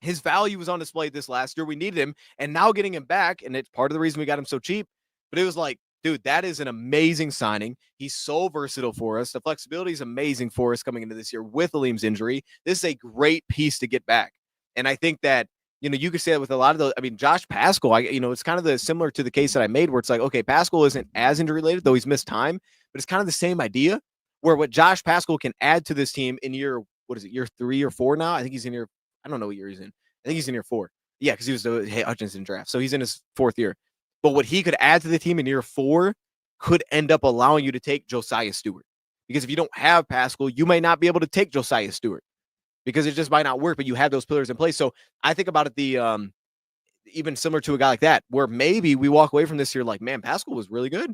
his value was on display this last year. We needed him. And now getting him back, and it's part of the reason we got him so cheap. But it was like, dude, that is an amazing signing. He's so versatile for us. The flexibility is amazing for us coming into this year with Williams' injury. This is a great piece to get back. And I think that, you know, you could say that with a lot of those. I mean, Josh Paschal, it's kind of similar to the case that I made where it's like, okay, Paschal isn't as injury related, though he's missed time, but it's kind of the same idea where what Josh Paschal can add to this team in year 3 or 4 now? I think he's in year, I don't know what year he's in. I think he's in year 4. Yeah, because he was the Hutchinson draft. So he's in his 4th year. But what he could add to the team in year 4 could end up allowing you to take Josiah Stewart. Because if you don't have Paschal, you may not be able to take Josiah Stewart because it just might not work, but you have those pillars in place. So I think about it even similar to a guy like that, where maybe we walk away from this year like, man, Paschal was really good.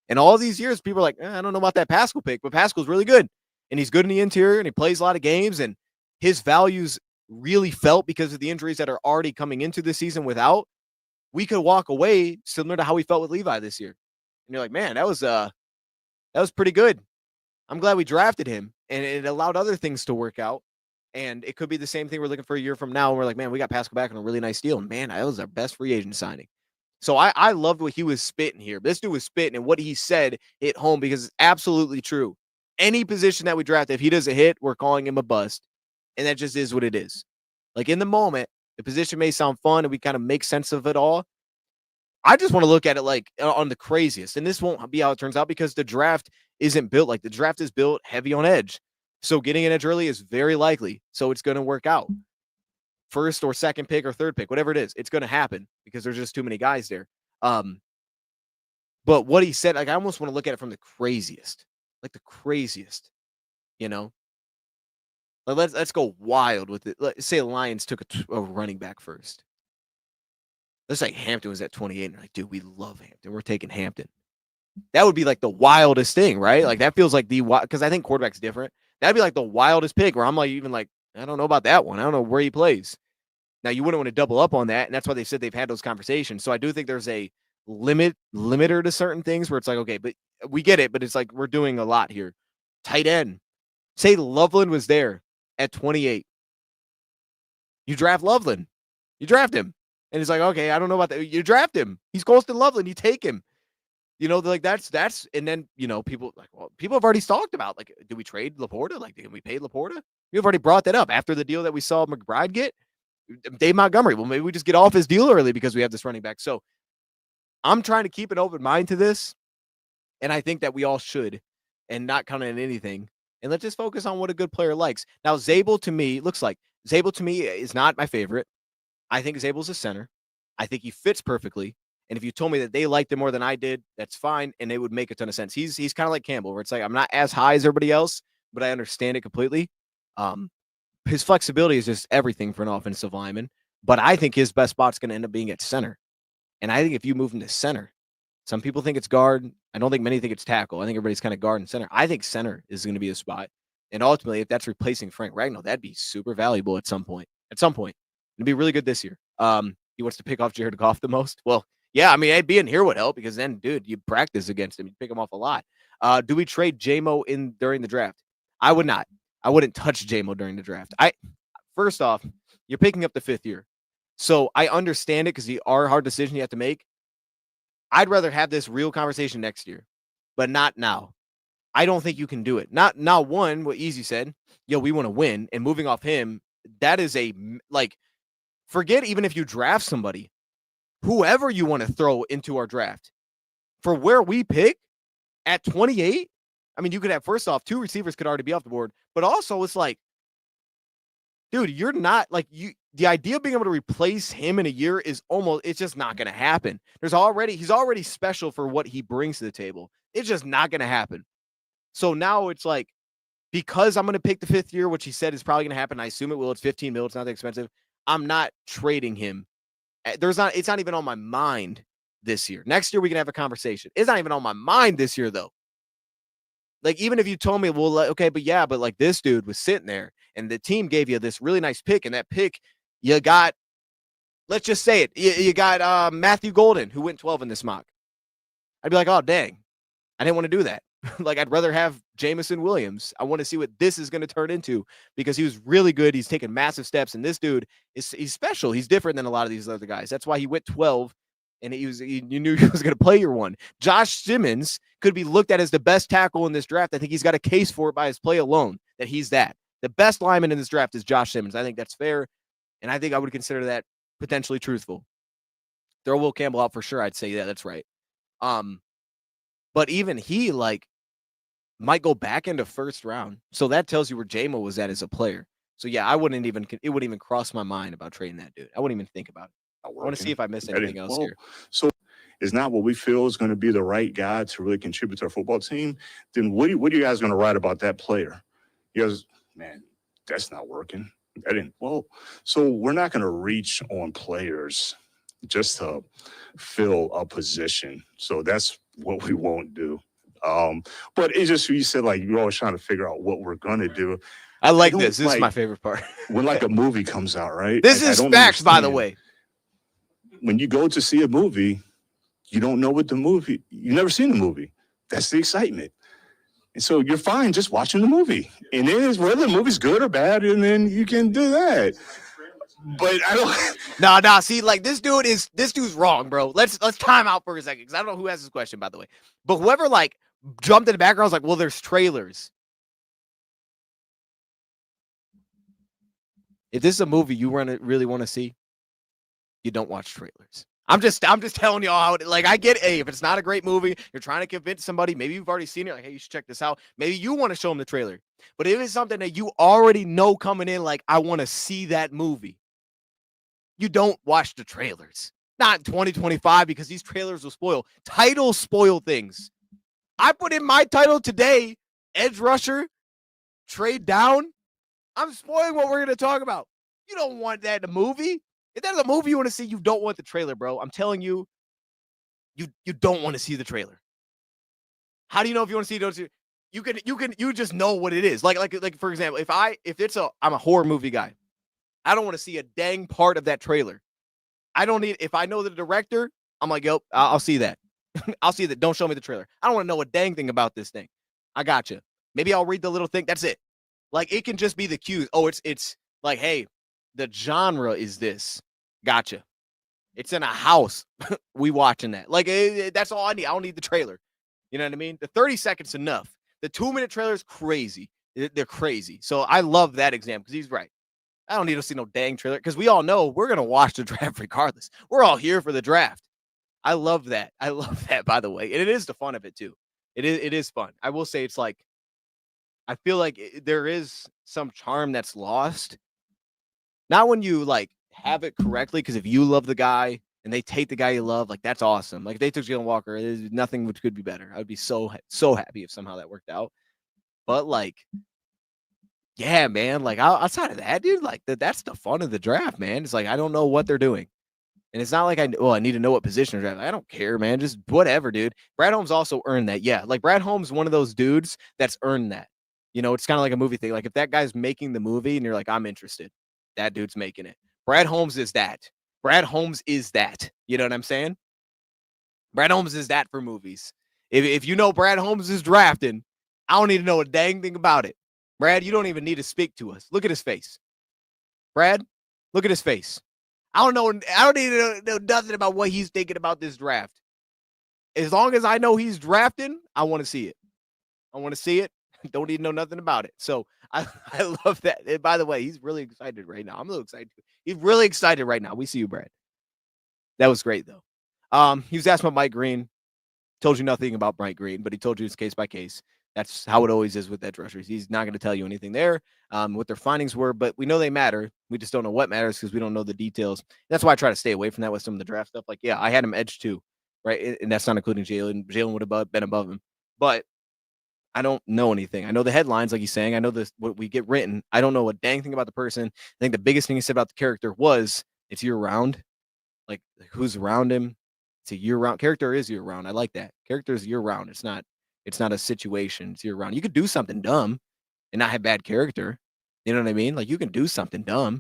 And all these years, people are like, I don't know about that Paschal pick, but Paschal's really good. And he's good in the interior, and he plays a lot of games, and his values really felt because of the injuries that are already coming into the season without. We could walk away similar to how we felt with Levi this year. And you're like, man, that was pretty good. I'm glad we drafted him, and it allowed other things to work out. And it could be the same thing we're looking for a year from now. And we're like, man, we got Paschal back on a really nice deal. And man, that was our best free agent signing. So I loved what he was spitting here. This dude was spitting, and what he said hit home because it's absolutely true. Any position that we draft, if he doesn't hit, we're calling him a bust. And that just is what it is. Like in the moment, the position may sound fun and we kind of make sense of it all. I just want to look at it like on the craziest. And this won't be how it turns out because the draft isn't built like the draft is built heavy on edge. So getting an edge early is very likely. So it's going to work out. First or second pick or third pick, whatever it is, it's going to happen because there's just too many guys there. But what he said, like I almost want to look at it from the craziest, like the craziest, you know. Like let's go wild with it. Let's say the Lions took a running back first. Let's say Hampton was at 28, and you're like, dude, we love Hampton. We're taking Hampton. That would be like the wildest thing, right? Like that feels like because I think quarterback's different. That'd be like the wildest pick where I'm like, even like, I don't know about that one. I don't know where he plays. Now, you wouldn't want to double up on that, and that's why they said they've had those conversations. So I do think there's a limiter to certain things where it's like, okay, but we get it, but it's like we're doing a lot here. Tight end. Say Loveland was there at 28. You draft Loveland. You draft him. And it's like, okay, I don't know about that. You draft him. He's Colston Loveland. You take him. You know, like that's, and then, you know, people like, well, people have already talked about, like, do we trade Laporta? Like, did we pay Laporta? We've already brought that up after the deal that we saw McBride get. Dave Montgomery. Well, maybe we just get off his deal early because we have this running back. So I'm trying to keep an open mind to this. And I think that we all should, and not count on anything. And let's just focus on what a good player likes. Now, Zabel to me is not my favorite. I think Zabel's a center. I think he fits perfectly. And if you told me that they liked him more than I did, that's fine. And it would make a ton of sense. He's kind of like Campbell, where it's like, I'm not as high as everybody else, but I understand it completely. His flexibility is just everything for an offensive lineman. But I think his best spot's going to end up being at center. And I think if you move him to center, some people think it's guard. I don't think many think it's tackle. I think everybody's kind of guard and center. I think center is going to be a spot. And ultimately, if that's replacing Frank Ragnow, that'd be super valuable at some point. It'd be really good this year. He wants to pick off Jared Goff the most. Well, yeah, I mean, being here would help because then, dude, you practice against him. You pick him off a lot. Do we trade J-Mo during the draft? I would not. I wouldn't touch JMO during the draft. First off, you're picking up the 5th year. So I understand it because the hard decision you have to make. I'd rather have this real conversation next year, but not now. I don't think you can do it. Not now. One, what Easy said, we want to win, and moving off him, that is forget even if you draft somebody, whoever you want to throw into our draft for where we pick at 28. I mean, you could have, first off, 2 receivers could already be off the board, but also it's like, dude, you're not the idea of being able to replace him in a year is it's just not going to happen. He's already special for what he brings to the table. It's just not going to happen. So now it's like, because I'm going to pick the 5th year, which he said is probably going to happen. I assume it will. It's $15 million. It's not that expensive. I'm not trading him. It's not even on my mind this year. Next year, we can have a conversation. It's not even on my mind this year, though. Like, even if you told me, well, okay, but like this dude was sitting there and the team gave you this really nice pick, and that pick you got, let's just say it, you got Matthew Golden, who went 12 in this mock. I'd be like, oh, dang, I didn't want to do that. Like, I'd rather have Mykel Williams. I want to see what this is going to turn into because he was really good. He's taken massive steps, and this dude he's special. He's different than a lot of these other guys. That's why he went 12. And you knew he was going to play your one. Josh Simmons could be looked at as the best tackle in this draft. I think he's got a case for it by his play alone, that he's that. The best lineman in this draft is Josh Simmons. I think that's fair, and I think I would consider that potentially truthful. Throw Will Campbell out for sure. I'd say, yeah, that's right. But even he, might go back into first round. So that tells you where JMO was at as a player. So, yeah, it wouldn't even cross my mind about trading that dude. I wouldn't even think about it. I want to see if I missed anything else here. So it's not what we feel is going to be the right guy to really contribute to our football team. Then what are you guys going to write about that player? You guys, man, that's not working. So we're not going to reach on players just to fill a position. So that's what we won't do. But it's just, you said, you're always trying to figure out what we're going to do. I like this. This is my favorite part. When a movie comes out, right? This is facts, by the way. When you go to see a movie, you don't know what you've never seen the movie. That's the excitement. And so you're fine just watching the movie. And then it's whether the movie's good or bad, and then you can do that. But I don't. No. See, this dude's wrong, bro. Let's time out for a second, because I don't know who asked this question, by the way. But whoever jumped in the background was like, well, there's trailers. If this is a movie you really want to see, you don't watch trailers. I'm just telling y'all how I get if it's not a great movie, you're trying to convince somebody, maybe you've already seen it, hey, you should check this out. Maybe you want to show them the trailer. But if it's something that you already know coming in, I want to see that movie, you don't watch the trailers. Not in 2025, because these trailers will spoil. Titles spoil things. I put in my title today, edge rusher, trade down. I'm spoiling what we're going to talk about. You don't want that in a movie. If that's a movie you want to see, you don't want the trailer, bro. I'm telling you, you don't want to see the trailer. How do you know if you want to see those? You just know what it is. Like for example, I'm a horror movie guy. I don't want to see a dang part of that trailer. If I know the director, I'm like, yo, I'll see that. I'll see that. Don't show me the trailer. I don't want to know a dang thing about this thing. I gotcha. Maybe I'll read the little thing. That's it. It can just be the cues. Oh, it's like, hey, the genre is this. Gotcha. It's in a house. We watching that. That's all I need. I don't need the trailer. You know what I mean? The 30 seconds enough. The 2-minute trailer is crazy. They're crazy. So I love that example because he's right. I don't need to see no dang trailer because we all know we're going to watch the draft regardless. We're all here for the draft. I love that. I love that, by the way. And it is the fun of it, too. It is fun. I will say it's I feel like there is some charm that's lost. Not when you have it correctly, because if you love the guy and they take the guy you love, that's awesome. If they took Jalen Walker, there's nothing which could be better. I would be so happy if somehow that worked out. But yeah, man, outside of that, dude, that's the fun of the draft, man. It's I don't know what they're doing. And it's not I need to know what position they're at. I don't care, man. Just whatever, dude. Brad Holmes also earned that. Yeah, Brad Holmes is one of those dudes that's earned that. It's kind of like a movie thing. If that guy's making the movie and you're I'm interested, that dude's making it. Brad Holmes is that. Brad Holmes is that. You know what I'm saying? Brad Holmes is that for movies. If you know Brad Holmes is drafting, I don't need to know a dang thing about it. Brad, you don't even need to speak to us. Look at his face. Brad, look at his face. I don't need to know nothing about what he's thinking about this draft. As long as I know he's drafting, I want to see it. I want to see it. Don't need to know nothing about it. So I love that. And by the way, he's really excited right now. I'm a little excited. He's really excited right now. We see you, Brad. That was great, though. He was asked about Mike Green. Told you nothing about Mike Green, but he told you it's case by case. That's how it always is with edge rushers. He's not going to tell you anything there, what their findings were, but we know they matter. We just don't know what matters because we don't know the details. That's why I try to stay away from that with some of the draft stuff. Like, yeah, I had him edge too, right? And that's not including Jaylen. Jaylen would have been above him. But I don't know anything. I know the headlines, like he's saying. I know this what we get written. I don't know a dang thing about the person. I think the biggest thing he said about the character was it's year-round. Like, who's around him. It's a year-round. Character is year-round. I like that. Character is year-round. It's not a situation. It's year-round. You could do something dumb and not have bad character. You know what I mean? Like, you can do something dumb.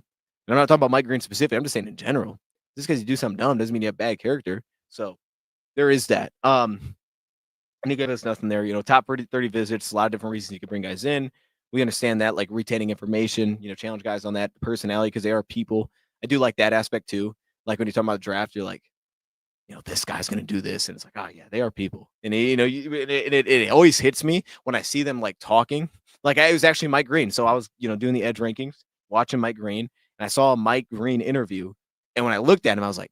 And I'm not talking about Mike Green specifically. I'm just saying in general. Just because you do something dumb doesn't mean you have bad character. So there is that. And he gave us nothing there. You know, top 30 visits, a lot of different reasons you could bring guys in. We understand that, like retaining information, you know, challenge guys on that personality because they are people. I do like that aspect too. Like when you're talking about the draft, you're like, you know, this guy's going to do this. And it's like, oh, yeah, they are people. And, you know, it always hits me when I see them like talking. Like it was actually Mike Green. So I was, you know, doing the edge rankings, watching Mike Green, and I saw a Mike Green interview. And when I looked at him, I was like,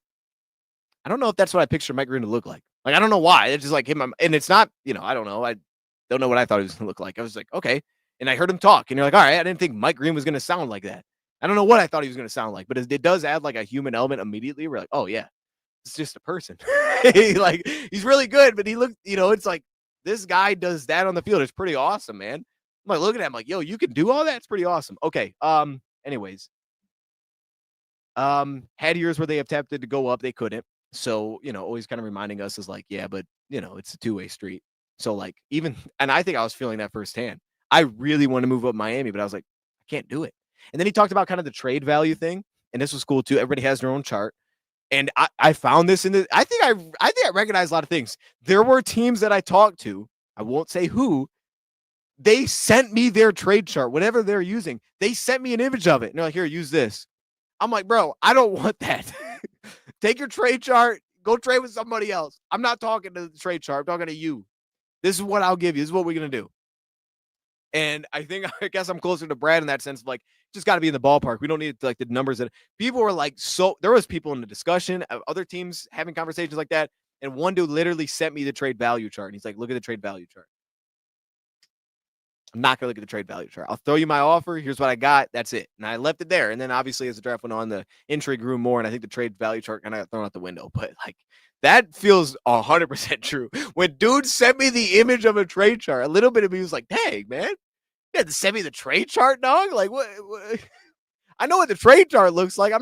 I don't know if that's what I pictured Mike Green to look like. Like, I don't know why. It's just like him. And it's not, you know, I don't know. I don't know what I thought he was going to look like. I was like, okay. And I heard him talk. And you're like, all right, I didn't think Mike Green was going to sound like that. I don't know what I thought he was going to sound like. But it does add like a human element immediately. We're like, oh, yeah, it's just a person. Like, he's really good. But he looked, you know, it's like this guy does that on the field. It's pretty awesome, man. I'm like looking at him like, yo, you can do all that? It's pretty awesome. Okay. Anyways. Had years where they attempted to go up. They couldn't. So, you know, always kind of reminding us is like, yeah, but, you know, it's a two-way street. So, like, even, and I think I was feeling that firsthand. I really want to move up Miami, but I was like, I can't do it. And then he talked about kind of the trade value thing. And this was cool too. Everybody has their own chart. And I found this in the, I think I recognize a lot of things. There were teams that I talked to, I won't say who, they sent me their trade chart, whatever they're using. They sent me an image of it. And they're like, here, use this. I'm like, bro, I don't want that. Take your trade chart, go trade with somebody else. I'm not talking to the trade chart. I'm talking to you. This is what I'll give you. This is what we're going to do. And I guess I'm closer to Brad in that sense of like, just got to be in the ballpark. We don't need like the numbers that people were like, so there was people in the discussion of other teams having conversations like that. And one dude literally sent me the trade value chart. And he's like, look at the trade value chart. I'm not going to look at the trade value chart. I'll throw you my offer. Here's what I got. That's it. And I left it there. And then obviously as the draft went on, the intrigue grew more. And I think the trade value chart kind of got thrown out the window. But like that feels 100% true. When dude sent me the image of a trade chart, a little bit of me was like, dang, man. You had to send me the trade chart, dog? Like what? I know what the trade chart looks like.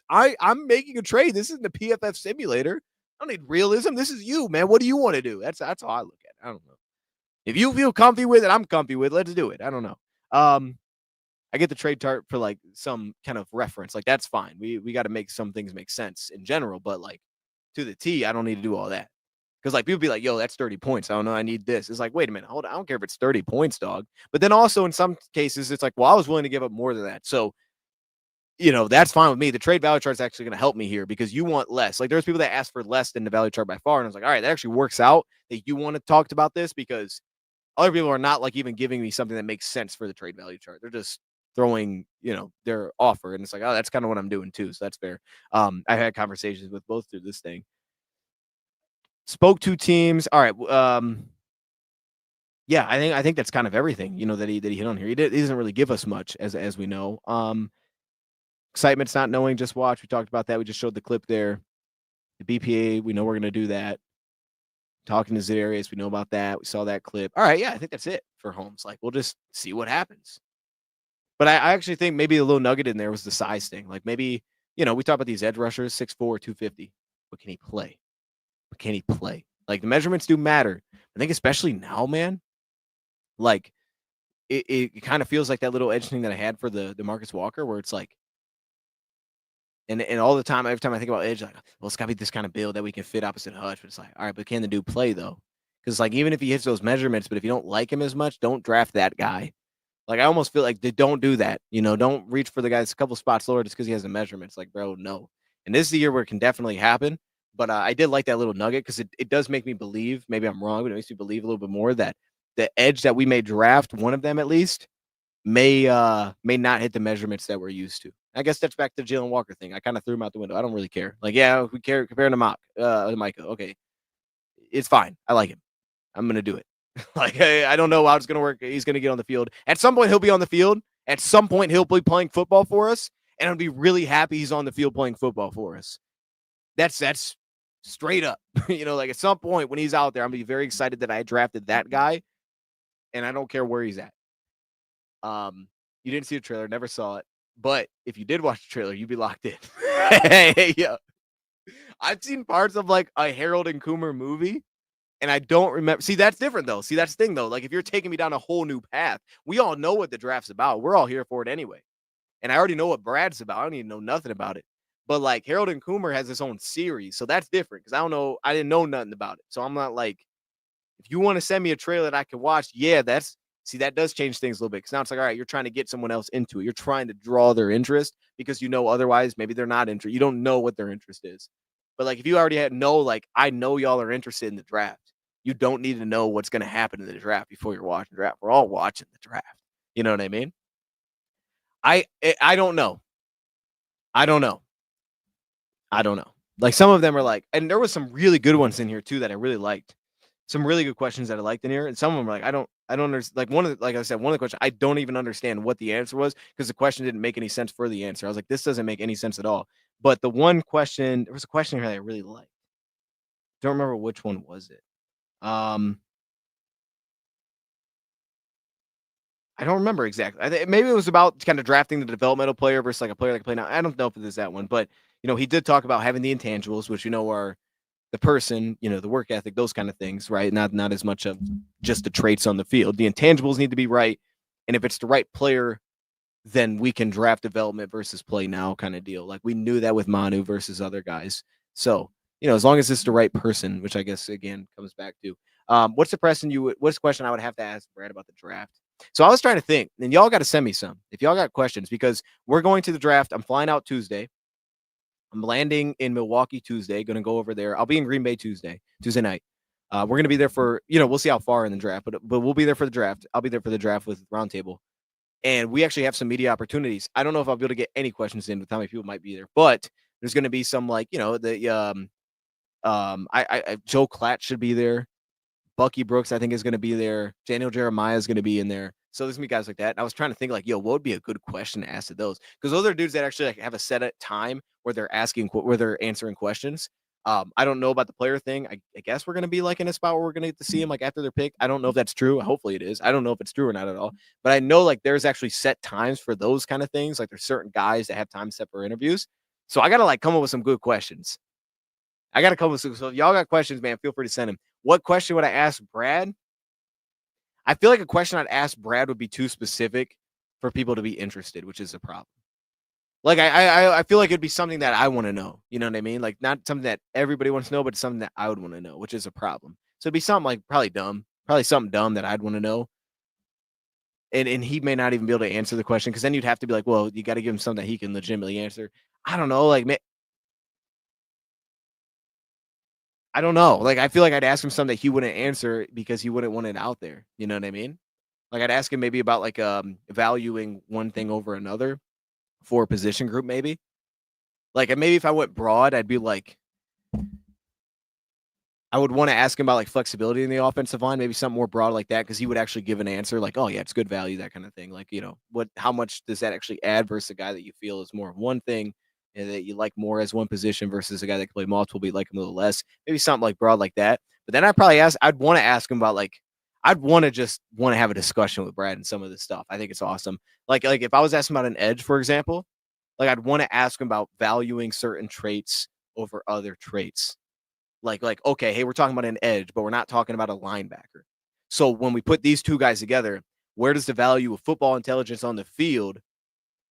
I'm making a trade. This isn't the PFF simulator. I don't need realism. This is you, man. What do you want to do? That's how I look at it. I don't know. If you feel comfy with it, I'm comfy with it. Let's do it. I don't know. I get the trade chart for like some kind of reference. Like that's fine. We got to make some things make sense in general, but like to the T, I don't need to do all that. Because like people be like, yo, that's 30 points. I don't know. I need this. It's like, wait a minute. Hold on. I don't care if it's 30 points, dog. But then also in some cases, it's like, well, I was willing to give up more than that. So, you know, that's fine with me. The trade value chart is actually going to help me here because you want less. Like there's people that ask for less than the value chart by far. And I was like, all right, that actually works out that you want to talk about this because other people are not like even giving me something that makes sense for the trade value chart. They're just throwing, you know, their offer. And it's like, oh, that's kind of what I'm doing too. So that's fair. I had conversations with both through this thing. Spoke to teams. All right. Yeah, I think that's kind of everything, you know, that he hit on here. He doesn't really give us much as we know. Excitement's not knowing, just watch. We talked about that. We just showed the clip there. The BPA, we know we're going to do that. Talking to Zarius, we know about that. We saw that clip. All right, yeah, I think that's it for Holmes. Like, we'll just see what happens. But I actually think maybe a little nugget in there was the size thing. Like maybe, you know, we talk about these edge rushers, 6'4", 250. But can he play? Like the measurements do matter. I think especially now, man, like it kind of feels like that little edge thing that I had for the Marcus Walker where it's like, and all the time, every time I think about edge, like, well, it's got to be this kind of build that we can fit opposite Hutch. But it's like, all right, but can the dude play, though? Because, like, even if he hits those measurements, but if you don't like him as much, don't draft that guy. Like, I almost feel like they don't do that. Don't reach for the guys a couple spots lower just because he has a measurement. It's like, bro, no. And this is the year where it can definitely happen. But I did like that little nugget because it does make me believe, maybe I'm wrong, but it makes me believe a little bit more that the edge that we may draft, one of them at least, may not hit the measurements that we're used to. I guess that's back to the Jaylen Walker thing. I kind of threw him out the window. I don't really care. Like, yeah, we care comparing to Mykel. Okay, it's fine. I like him. I'm gonna do it. Like, I don't know how it's gonna work. He's gonna get on the field. At some point, he'll be on the field. At some point, he'll be playing football for us, and I'd be really happy he's on the field playing football for us. That's straight up. Like at some point when he's out there, I'm gonna be very excited that I drafted that guy, and I don't care where he's at. You didn't see the trailer, never saw it, but if you did watch the trailer, you'd be locked in. Hey, yeah. I've seen parts of like a Harold and Kumar movie, and I don't remember. See, that's different though. See, that's the thing though. Like if you're taking me down a whole new path, we all know what the draft's about. We're all here for it anyway. And I already know what Brad's about. I don't even know nothing about it. But like Harold and Kumar has its own series, so that's different because I didn't know nothing about it. So I'm not like, if you want to send me a trailer that I can watch, yeah, that does change things a little bit because now it's like, all right, you're trying to get someone else into it. You're trying to draw their interest because otherwise maybe they're not interested. You don't know what their interest is. But like if you already like I know y'all are interested in the draft. You don't need to know what's going to happen in the draft before you're watching the draft. We're all watching the draft. You know what I mean? I don't know. I don't know. Like some of them are like, and there was some really good ones in here too that I really liked. Some really good questions that I liked in here, and some of them were like, I don't understand. Like I said, one of the questions I don't even understand what the answer was because the question didn't make any sense for the answer. I was like, this doesn't make any sense at all. But the one question, there was a question here that I really liked. Don't remember which one was it. I don't remember exactly. Maybe it was about kind of drafting the developmental player versus like a player that can play now. I don't know if it is that one, but he did talk about having the intangibles, which are the person, the work ethic, those kind of things, right? Not as much of just the traits on the field. The intangibles need to be right, and if it's the right player, then we can draft development versus play now kind of deal. Like we knew that with Manu versus other guys. So as long as it's the right person, which I guess again comes back to what's the question I would have to ask Brad about the draft? So I was trying to think, and y'all got to send me some if y'all got questions because we're going to the draft. I'm flying out Tuesday. I'm landing in Milwaukee Tuesday. Going to go over there. I'll be in Green Bay Tuesday night. We're going to be there for, we'll see how far in the draft, but we'll be there for the draft. I'll be there for the draft with Roundtable. And we actually have some media opportunities. I don't know if I'll be able to get any questions in with how many people might be there, but there's going to be some like, Joe Klatt should be there. Bucky Brooks, I think, is going to be there. Daniel Jeremiah is going to be in there. So there's going to be guys like that. And I was trying to think like, what would be a good question to ask to those? Because those are dudes that actually like have a set time where they're answering questions. I don't know about the player thing. I guess we're going to be like in a spot where we're going to get to see him like after their pick. I don't know if that's true. Hopefully it is. I don't know if it's true or not at all. But I know like there's actually set times for those kind of things. Like there's certain guys that have time set for interviews. So I got to like come up with some good questions. I got to come with some. So if y'all got questions, man, feel free to send them. What question would I ask Brad? I feel like a question I'd ask Brad would be too specific for people to be interested, which is a problem. Like I feel like it'd be something that I want to know. You know what I mean? Like not something that everybody wants to know, but something that I would want to know, which is a problem. So it'd be something like probably something dumb that I'd want to know. And he may not even be able to answer the question because then you'd have to be like, well, you got to give him something that he can legitimately answer. I don't know. Like, I don't know. Like, I feel like I'd ask him something that he wouldn't answer because he wouldn't want it out there. You know what I mean? Like, I'd ask him maybe about like valuing one thing over another for a position group, maybe. Like, maybe if I went broad, I'd be like, I would want to ask him about like flexibility in the offensive line, maybe something more broad like that, because he would actually give an answer like, oh yeah, it's good value, that kind of thing. Like, how much does that actually add versus a guy that you feel is more of one thing and that you like more as one position versus a guy that can play multiple, but you like him a little less. Maybe something like broad like that. But then I'd want to ask him about like, I'd want to have a discussion with Brad and some of this stuff. I think it's awesome. Like if I was asking about an edge, for example, like I'd want to ask him about valuing certain traits over other traits. Like, okay, hey, we're talking about an edge, but we're not talking about a linebacker. So when we put these two guys together, where does the value of football intelligence on the field,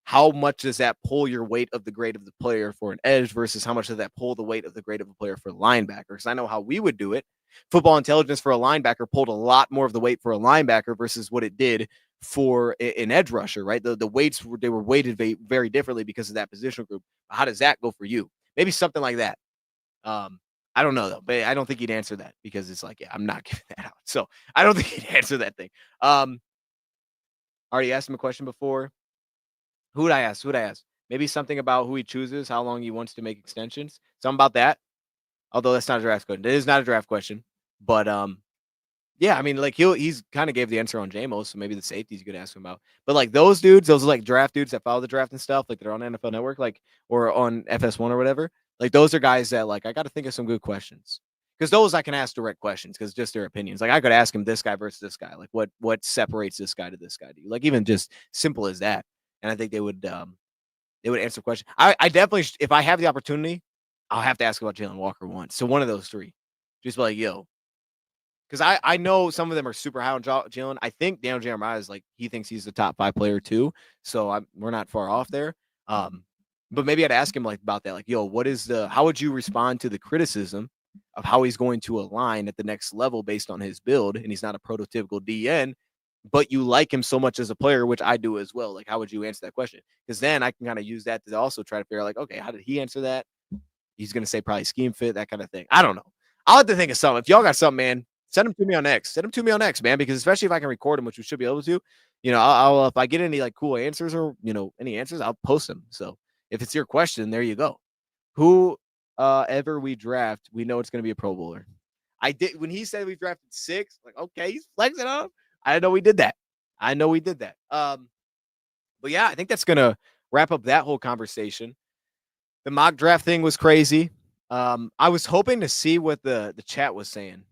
how much does that pull your weight of the grade of the player for an edge versus how much does that pull the weight of the grade of a player for a linebacker? Because I know how we would do it. Football intelligence for a linebacker pulled a lot more of the weight for a linebacker versus what it did for an edge rusher, right? The weights they were weighted very differently because of that positional group. How does that go for you? Maybe something like that. I don't know though, but I don't think he'd answer that because it's like, yeah, I'm not giving that out. So I don't think he'd answer that thing. Already asked him a question before. Who'd I ask? Maybe something about who he chooses, how long he wants to make extensions. Something about that. Although that's not a draft question. It is not a draft question. But yeah, I mean, like he's kind of gave the answer on JMO, so maybe the safeties you could ask him about. But like those dudes, those are like draft dudes that follow the draft and stuff, like they're on NFL Network, like or on FS1 or whatever. Like those are guys that like I got to think of some good questions because those I can ask direct questions because just their opinions. Like I could ask him this guy versus this guy, like what separates this guy to this guy? Like even just simple as that. And I think they would answer the question. I definitely, if I have the opportunity, I'll have to ask about Jaylen Walker once. So one of those three, just be like, yo. Because I know some of them are super high on Jaylen. I think Daniel Jeremiah is like, he thinks he's the top 5 player too. So we're not far off there. But maybe I'd ask him like about that. Like, yo, how would you respond to the criticism of how he's going to align at the next level based on his build? And he's not a prototypical DN, but you like him so much as a player, which I do as well. Like, how would you answer that question? Because then I can kind of use that to also try to figure out like, okay, how did he answer that? He's going to say probably scheme fit, that kind of thing. I don't know. I'll have to think of something. If y'all got something, man, send them to me on X. Send them to me on X, man, because especially if I can record them, which we should be able to, I'll if I get any like cool answers or, any answers, I'll post them. So if it's your question, there you go. Who ever we draft, we know it's going to be a Pro Bowler. I did when he said we drafted 6, like, okay, he's flexing up. I know we did that. But yeah, I think that's going to wrap up that whole conversation. The mock draft thing was crazy. I was hoping to see what the chat was saying.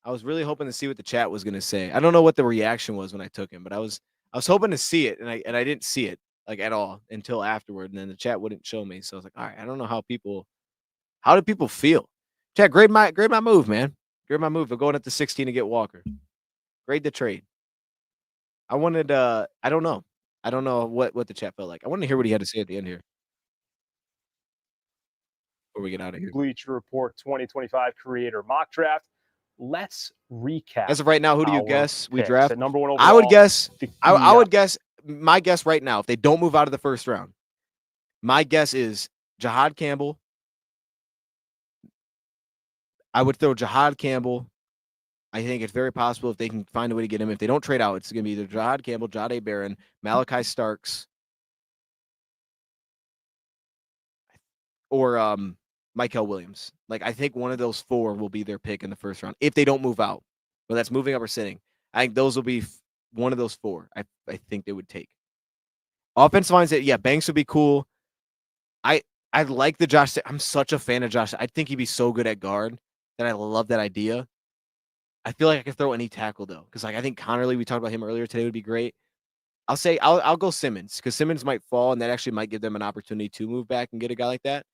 I was really hoping to see what the chat was going to say. I don't know what the reaction was when I took him, but I was hoping to see it, and I didn't see it like at all until afterward, and then the chat wouldn't show me. So I was like, all right, I don't know how do people feel? Chat, grade my move, man. Grade my move. They're going up to 16 to get Walker. Grade the trade. I wanted I don't know. I don't know what the chat felt like. I want to hear what he had to say at the end here. Before we get out of here. Bleacher Report 2025 creator mock draft. Let's recap. As of right now, who do you guess we picks. draft? At number 1 overall, I would guess. I would guess. My guess right now, if they don't move out of the first round, my guess is Jihad Campbell. I would throw Jihad Campbell. I think it's very possible if they can find a way to get him. If they don't trade out, it's going to be either Jihad Campbell, Jahdae Barron, Malachi Starks, or Mykel Williams. Like, I think one of those 4 will be their pick in the first round if they don't move out. Whether that's moving up or sitting. I think those will be one of those 4. I think they would take. Offensive lines, yeah, Banks would be cool. I like the Josh. I'm such a fan of Josh. I think he'd be so good at guard that I love that idea. I feel like I could throw any tackle though, because like I think Connerly, we talked about him earlier today, would be great. I'll go Simmons because Simmons might fall, and that actually might give them an opportunity to move back and get a guy like that.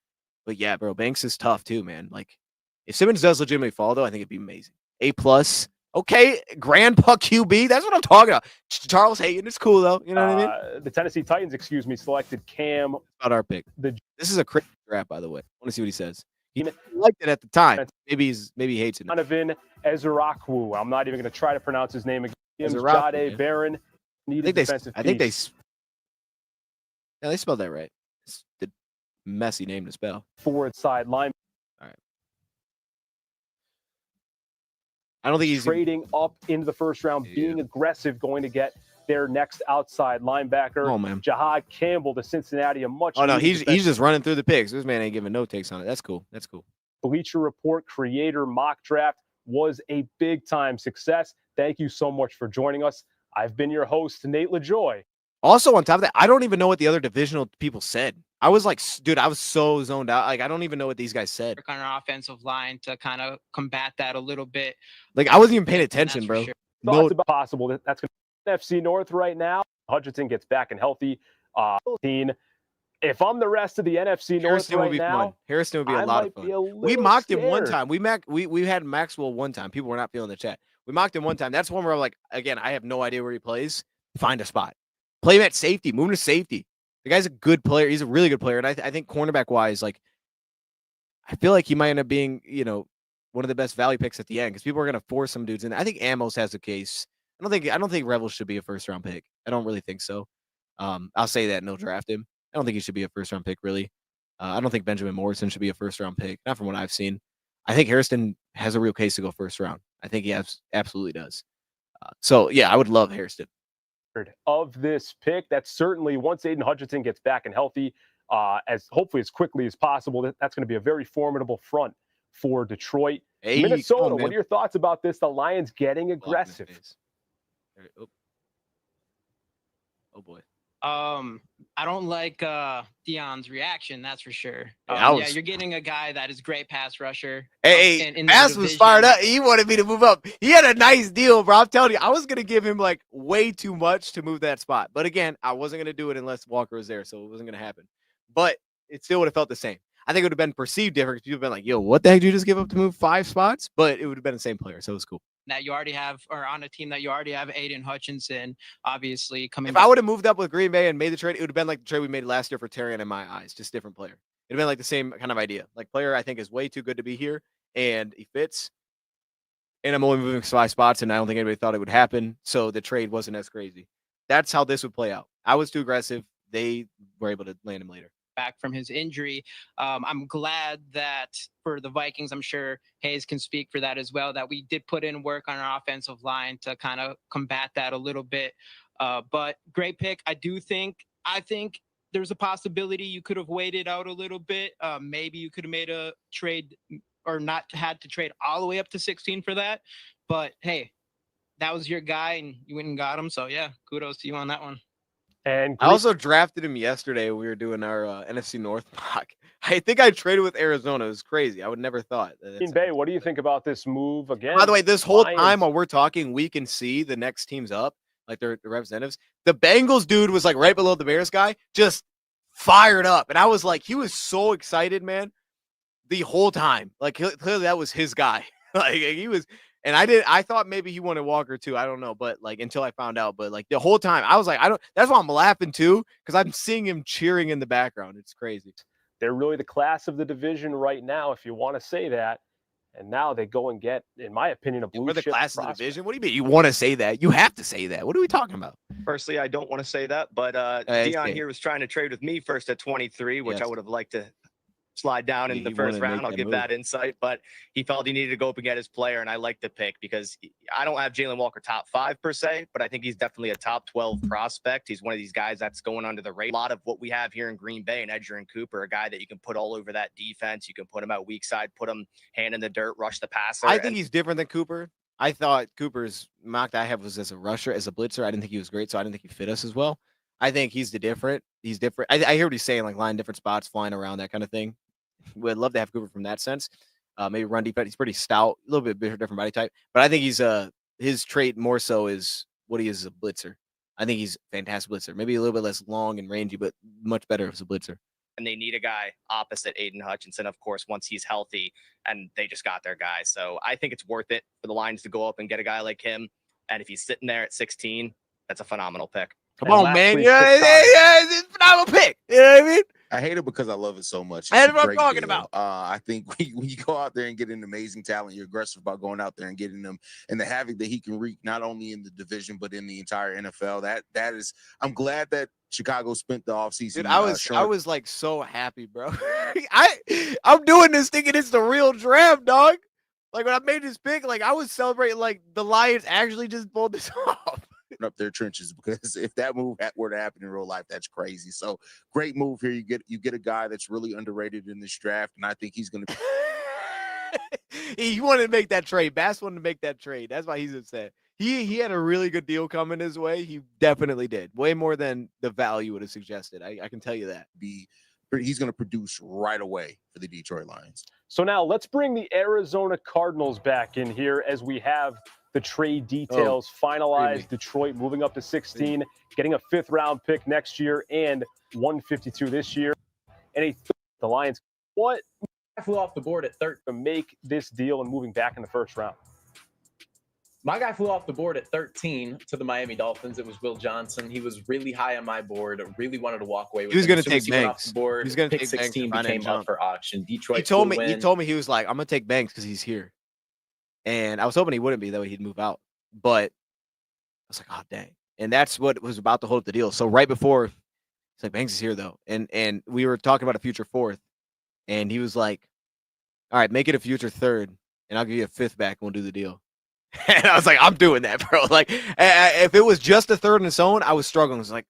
But yeah, bro, Banks is tough too, man. Like if Simmons does legitimately fall though, I think it'd be amazing. A+. Okay, Grandpa QB. That's what I'm talking about. Charles Hayden is cool though. You know what I mean? The Tennessee Titans, selected Cam. About our pick. This is a crazy draft, by the way. I want to see what he says. He liked it at the time. Maybe he hates it. Donovan Ezerakwu. I'm not even going to try to pronounce his name again. Jahdae Barron. I think they spelled that right. It's the messy name to spell. Forward side line. All right. I don't think he's trading up into the first round, being aggressive, going to get their next outside linebacker. Oh man, Jihad Campbell to Cincinnati. He's just running through the picks. This man ain't giving no takes on it. That's cool. Bleacher Report creator mock draft was a big time success. Thank you so much for joining us. I've been your host, Nate LaJoy. Also, on top of that, I don't even know what the other divisional people said. I was like, dude, I was so zoned out. Like, I don't even know what these guys said. On our offensive line to kind of combat that a little bit. Like, I wasn't even paying attention, bro. Sure. Thoughts about possible. That's going to NFC North right now. Hutchinson gets back and healthy. If I'm the rest of the NFC North right now, Harrison would be a lot of fun. We mocked him one time. We had Maxwell one time. People were not feeling the chat. We mocked him one time. That's one where I'm like, again, I have no idea where he plays. Find a spot. Play him at safety. Move him to safety. The guy's a good player. He's a really good player. And I think cornerback wise, like, I feel like he might end up being, one of the best value picks at the end because people are going to force some dudes in. I think Amos has a case. I don't think Rebels should be a first round pick. I don't really think so. I'll say that and they'll draft him. I don't think he should be a first round pick, really. I don't think Benjamin Morrison should be a first round pick, not from what I've seen. I think Hairston has a real case to go first round. I think he absolutely does. So yeah, I would love Hairston. Of this pick, that's certainly once Aiden Hutchinson gets back and healthy, as hopefully as quickly as possible, that's going to be a very formidable front for Detroit. Hey, Minnesota, what are your thoughts about this? The Lions getting aggressive. Oh boy. I don't like Deion's reaction, that's for sure. Yeah, you're getting a guy that is great pass rusher. Hey, Bass was fired up. He wanted me to move up. He had a nice deal, bro. I'm telling you, I was gonna give him like way too much to move that spot. But again, I wasn't gonna do it unless Walker was there, so it wasn't gonna happen. But it still would have felt the same. I think it would have been perceived different. People have been like, yo, what the heck did you just give up to move 5 spots? But it would have been the same player, so it was cool. That you already have, or on a team that you already have Aiden Hutchinson, obviously coming. If I would have moved up with Green Bay and made the trade, it would have been like the trade we made last year for Terrian in my eyes, just different player. It'd have been like the same kind of idea. Like player, I think is way too good to be here, and he fits. And I'm only moving 5 spots, and I don't think anybody thought it would happen. So the trade wasn't as crazy. That's how this would play out. I was too aggressive. They were able to land him later. Back from his injury. I'm glad that for the Vikings, I'm sure Hayes can speak for that as well, that we did put in work on our offensive line to kind of combat that a little bit. But great pick. I think there's a possibility you could have waited out a little bit. Maybe you could have made a trade or not had to trade all the way up to 16 for that. But hey, that was your guy and you went and got him. So yeah, kudos to you on that one. And I also drafted him yesterday. We were doing our NFC North mock. I think I traded with Arizona. It was crazy. I would never thought. Green Bay, what do you think about this move again? By the way, this whole time while we're talking, we can see the next teams up, like their representatives. The Bengals dude was like right below the Bears guy, just fired up. And I was like, he was so excited, man, the whole time. Like clearly that was his guy. Like he was. And I thought maybe he wanted Walker too. I don't know, but like until I found out, but like the whole time I was like, that's why I'm laughing too, because I'm seeing him cheering in the background. It's crazy. They're really the class of the division right now, if you want to say that. And now they go and get, in my opinion, a blue chip. We're the class of the division. What do you mean? You want to say that? You have to say that. What are we talking about? Personally, I don't want to say that, but Deion here was trying to trade with me first at 23, which I would have liked to slide down in the first round. I'll give that insight, but he felt he needed to go up and get his player, and I like the pick because I don't have Jaylen Walker top 5 per se, but I think he's definitely a top 12 prospect. He's one of these guys that's going under the radar. A lot of what we have here in Green Bay and Edger and Cooper, a guy that you can put all over that defense. You can put him out weak side, put him hand in the dirt, rush the passer. I think he's different than Cooper. I thought Cooper's mock that I have was as a rusher, as a blitzer. I didn't think he was great, so I didn't think he fit us as well. I think he's different. He's different. I hear what he's saying, like line different spots, flying around, that kind of thing. Would love to have Cooper from that sense. Maybe run defense. He's pretty stout, a little bit different body type, but I think he's his trait more so is what he is as a blitzer. I think he's a fantastic blitzer. Maybe a little bit less long and rangy, but much better as a blitzer. And they need a guy opposite Aiden Hutchinson, of course, once he's healthy, and they just got their guy. So I think it's worth it for the Lions to go up and get a guy like him. And if he's sitting there at 16, that's a phenomenal pick. Come on, man. Yeah, it's a phenomenal pick. You know what I mean? I hate it because I love it so much. That's what I'm talking about. I think when you go out there and get an amazing talent, you're aggressive about going out there and getting them, and the havoc that he can wreak not only in the division but in the entire NFL. That is, I'm glad that Chicago spent the offseason. Dude, I was like so happy, bro. I'm doing this thinking it's the real draft, dog. Like when I made this pick, like I was celebrating like the Lions actually just pulled this off. Up their trenches, because if that move were to happen in real life, that's crazy. So great move here. You get a guy that's really underrated in this draft, and I think he's going to be. He wanted to make that trade. Bass wanted to make that trade. That's why he's upset. He had a really good deal coming his way. He definitely did. Way more than the value would have suggested. I can tell you that. He's going to produce right away for the Detroit Lions. So now let's bring the Arizona Cardinals back in here as we have the trade details finalized. Detroit moving up to 16, getting a 5th round pick next year and 152 this year. And the Lions, what? I flew off the board at 13 to make this deal and moving back in the 1st round. My guy flew off the board at 13 to the Miami Dolphins. It was Will Johnson. He was really high on my board. really wanted to walk away with him. He was going to take Banks. He was going to take 16 became up for auction. Detroit. He told me he was like, I'm going to take Banks because he's here. And I was hoping he wouldn't be, that way he'd move out. But was like, oh, dang. And that's what was about to hold up the deal. So right before, it's like, Banks is here, though. And we were talking about a future fourth. And he was like, all right, make it a future third, and I'll give you a fifth back, and we'll do the deal. And I was like, I'm doing that, bro. Like, if it was just a third on its own, I was struggling. I was like,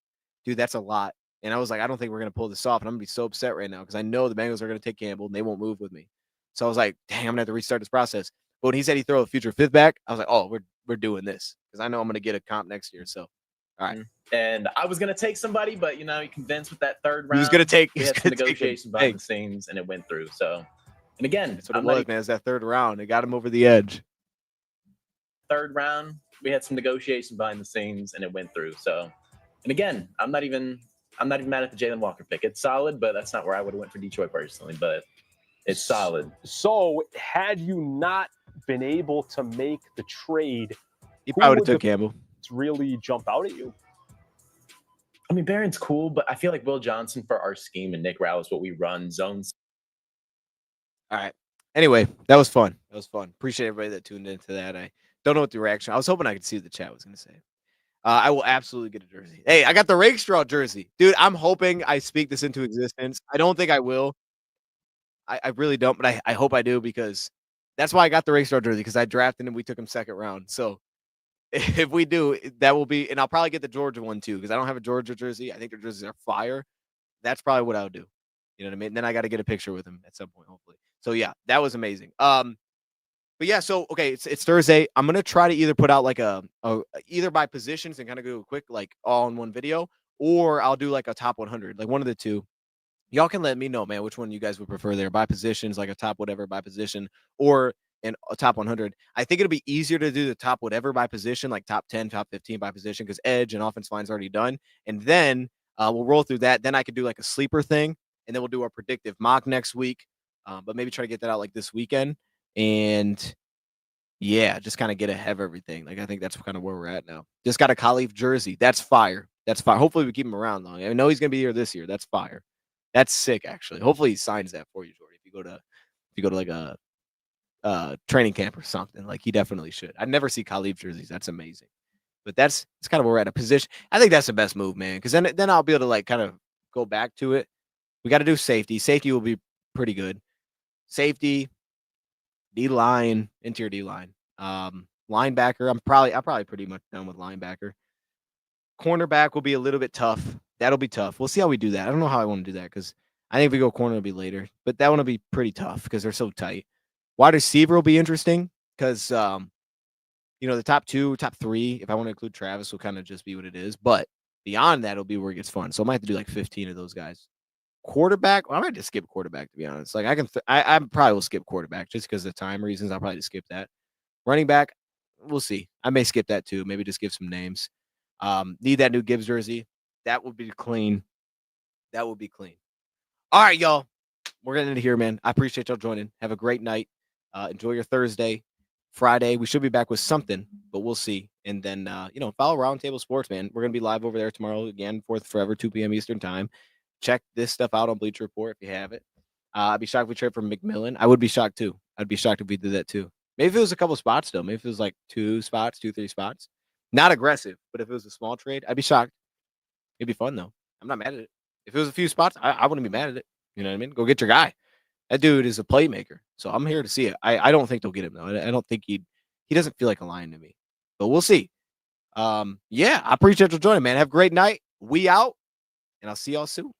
dude, that's a lot. And I was like, I don't think we're going to pull this off. And I'm going to be so upset right now because I know the Bengals are going to take Campbell, and they won't move with me. So I was like, dang, I'm going to have to restart this process. But when he said he'd throw a future fifth back, I was like, oh, we're doing this because I know I'm going to get a comp next year. So, all right. And I was going to take somebody, but, you convinced with that third round. He was going to take – we had some negotiation behind the scenes, and it went through. So, and again, that's what it was, man. It's that third round. It got him over the edge. Third round, we had some negotiation behind the scenes, and it went through. So, and again, I'm not even mad at the Jaylen Walker pick. It's solid, but that's not where I would have went for Detroit personally. But it's solid. So, had you not been able to make the trade, he probably would have took Campbell. Really jump out at you? I mean, Barron's cool, but I feel like Will Johnson for our scheme and Nick Rowell is what we run zones. All right. Anyway, that was fun. Appreciate everybody that tuned into that. I don't know what the reaction. I was hoping I could see what the chat was going to say. I will absolutely get a jersey. Hey, I got the Rakestraw jersey. Dude, I'm hoping I speak this into existence. I don't think I will. I really don't, but I hope I do because that's why I got the Rakestraw jersey because I drafted him. We took him second round. So if we do, that will be – and I'll probably get the Georgia one too because I don't have a Georgia jersey. I think their jerseys are fire. That's probably what I would do. You know what I mean? And then I got to get a picture with him at some point, hopefully. So, yeah, that was amazing. But, yeah, so, okay, it's Thursday. I'm going to try to either put out like a either by positions and kind of do a quick like all-in-one video, or I'll do like a top 100, like one of the two. Y'all can let me know, man, which one you guys would prefer there, by positions, like a top whatever by position, or a top 100. I think it'll be easier to do the top whatever by position, like top 10, top 15 by position, because edge and offense line's already done. And then we'll roll through that. Then I could do like a sleeper thing, and then we'll do our predictive mock next week. But maybe try to get that out like this weekend. And yeah, just kind of get ahead of everything. Like, I think that's kind of where we're at now. Just got a Khalif jersey. That's fire. Hopefully we keep him around long. I know he's going to be here this year. That's fire. That's sick, actually. Hopefully he signs that for you, Jordy. If you go to like a training camp or something, like he definitely should. I never see Khalif jerseys. That's amazing. But it's kind of where we're at a position. I think that's the best move, man. Because then I'll be able to like kind of go back to it. We got to do safety. Safety will be pretty good. Safety, D-line, interior D-line. Linebacker, I'm probably pretty much done with linebacker. Cornerback will be a little bit tough. That'll be tough. We'll see how we do that. I don't know how I want to do that because I think if we go corner, it'll be later. But that one will be pretty tough because they're so tight. Wide receiver will be interesting because, the top 2, top 3, if I want to include Travis, will kind of just be what it is. But beyond that, it'll be where it gets fun. So I might have to do like 15 of those guys. Quarterback, I might just skip quarterback, to be honest. Like I probably will skip quarterback just because of time reasons. I'll probably just skip that. Running back, we'll see. I may skip that too. Maybe just give some names. Need that new Gibbs jersey. That would be clean. That would be clean. All right, y'all. We're getting into here, man. I appreciate y'all joining. Have a great night. Enjoy your Thursday. Friday, we should be back with something, but we'll see. And then, follow Roundtable Sports, man. We're going to be live over there tomorrow again, 4th Forever, 2 p.m. Eastern time. Check this stuff out on Bleacher Report if you have it. I'd be shocked if we trade for McMillan. I would be shocked, too. I'd be shocked if we did that, too. Maybe if it was a couple spots, though. Maybe if it was like 2, 3 spots. Not aggressive, but if it was a small trade, I'd be shocked. It'd be fun, though. I'm not mad at it. If it was a few spots, I wouldn't be mad at it. You know what I mean? Go get your guy. That dude is a playmaker. So I'm here to see it. I don't think they'll get him, though. I don't think he doesn't feel like a Lion to me. But we'll see. I appreciate you joining, man. Have a great night. We out, and I'll see y'all soon.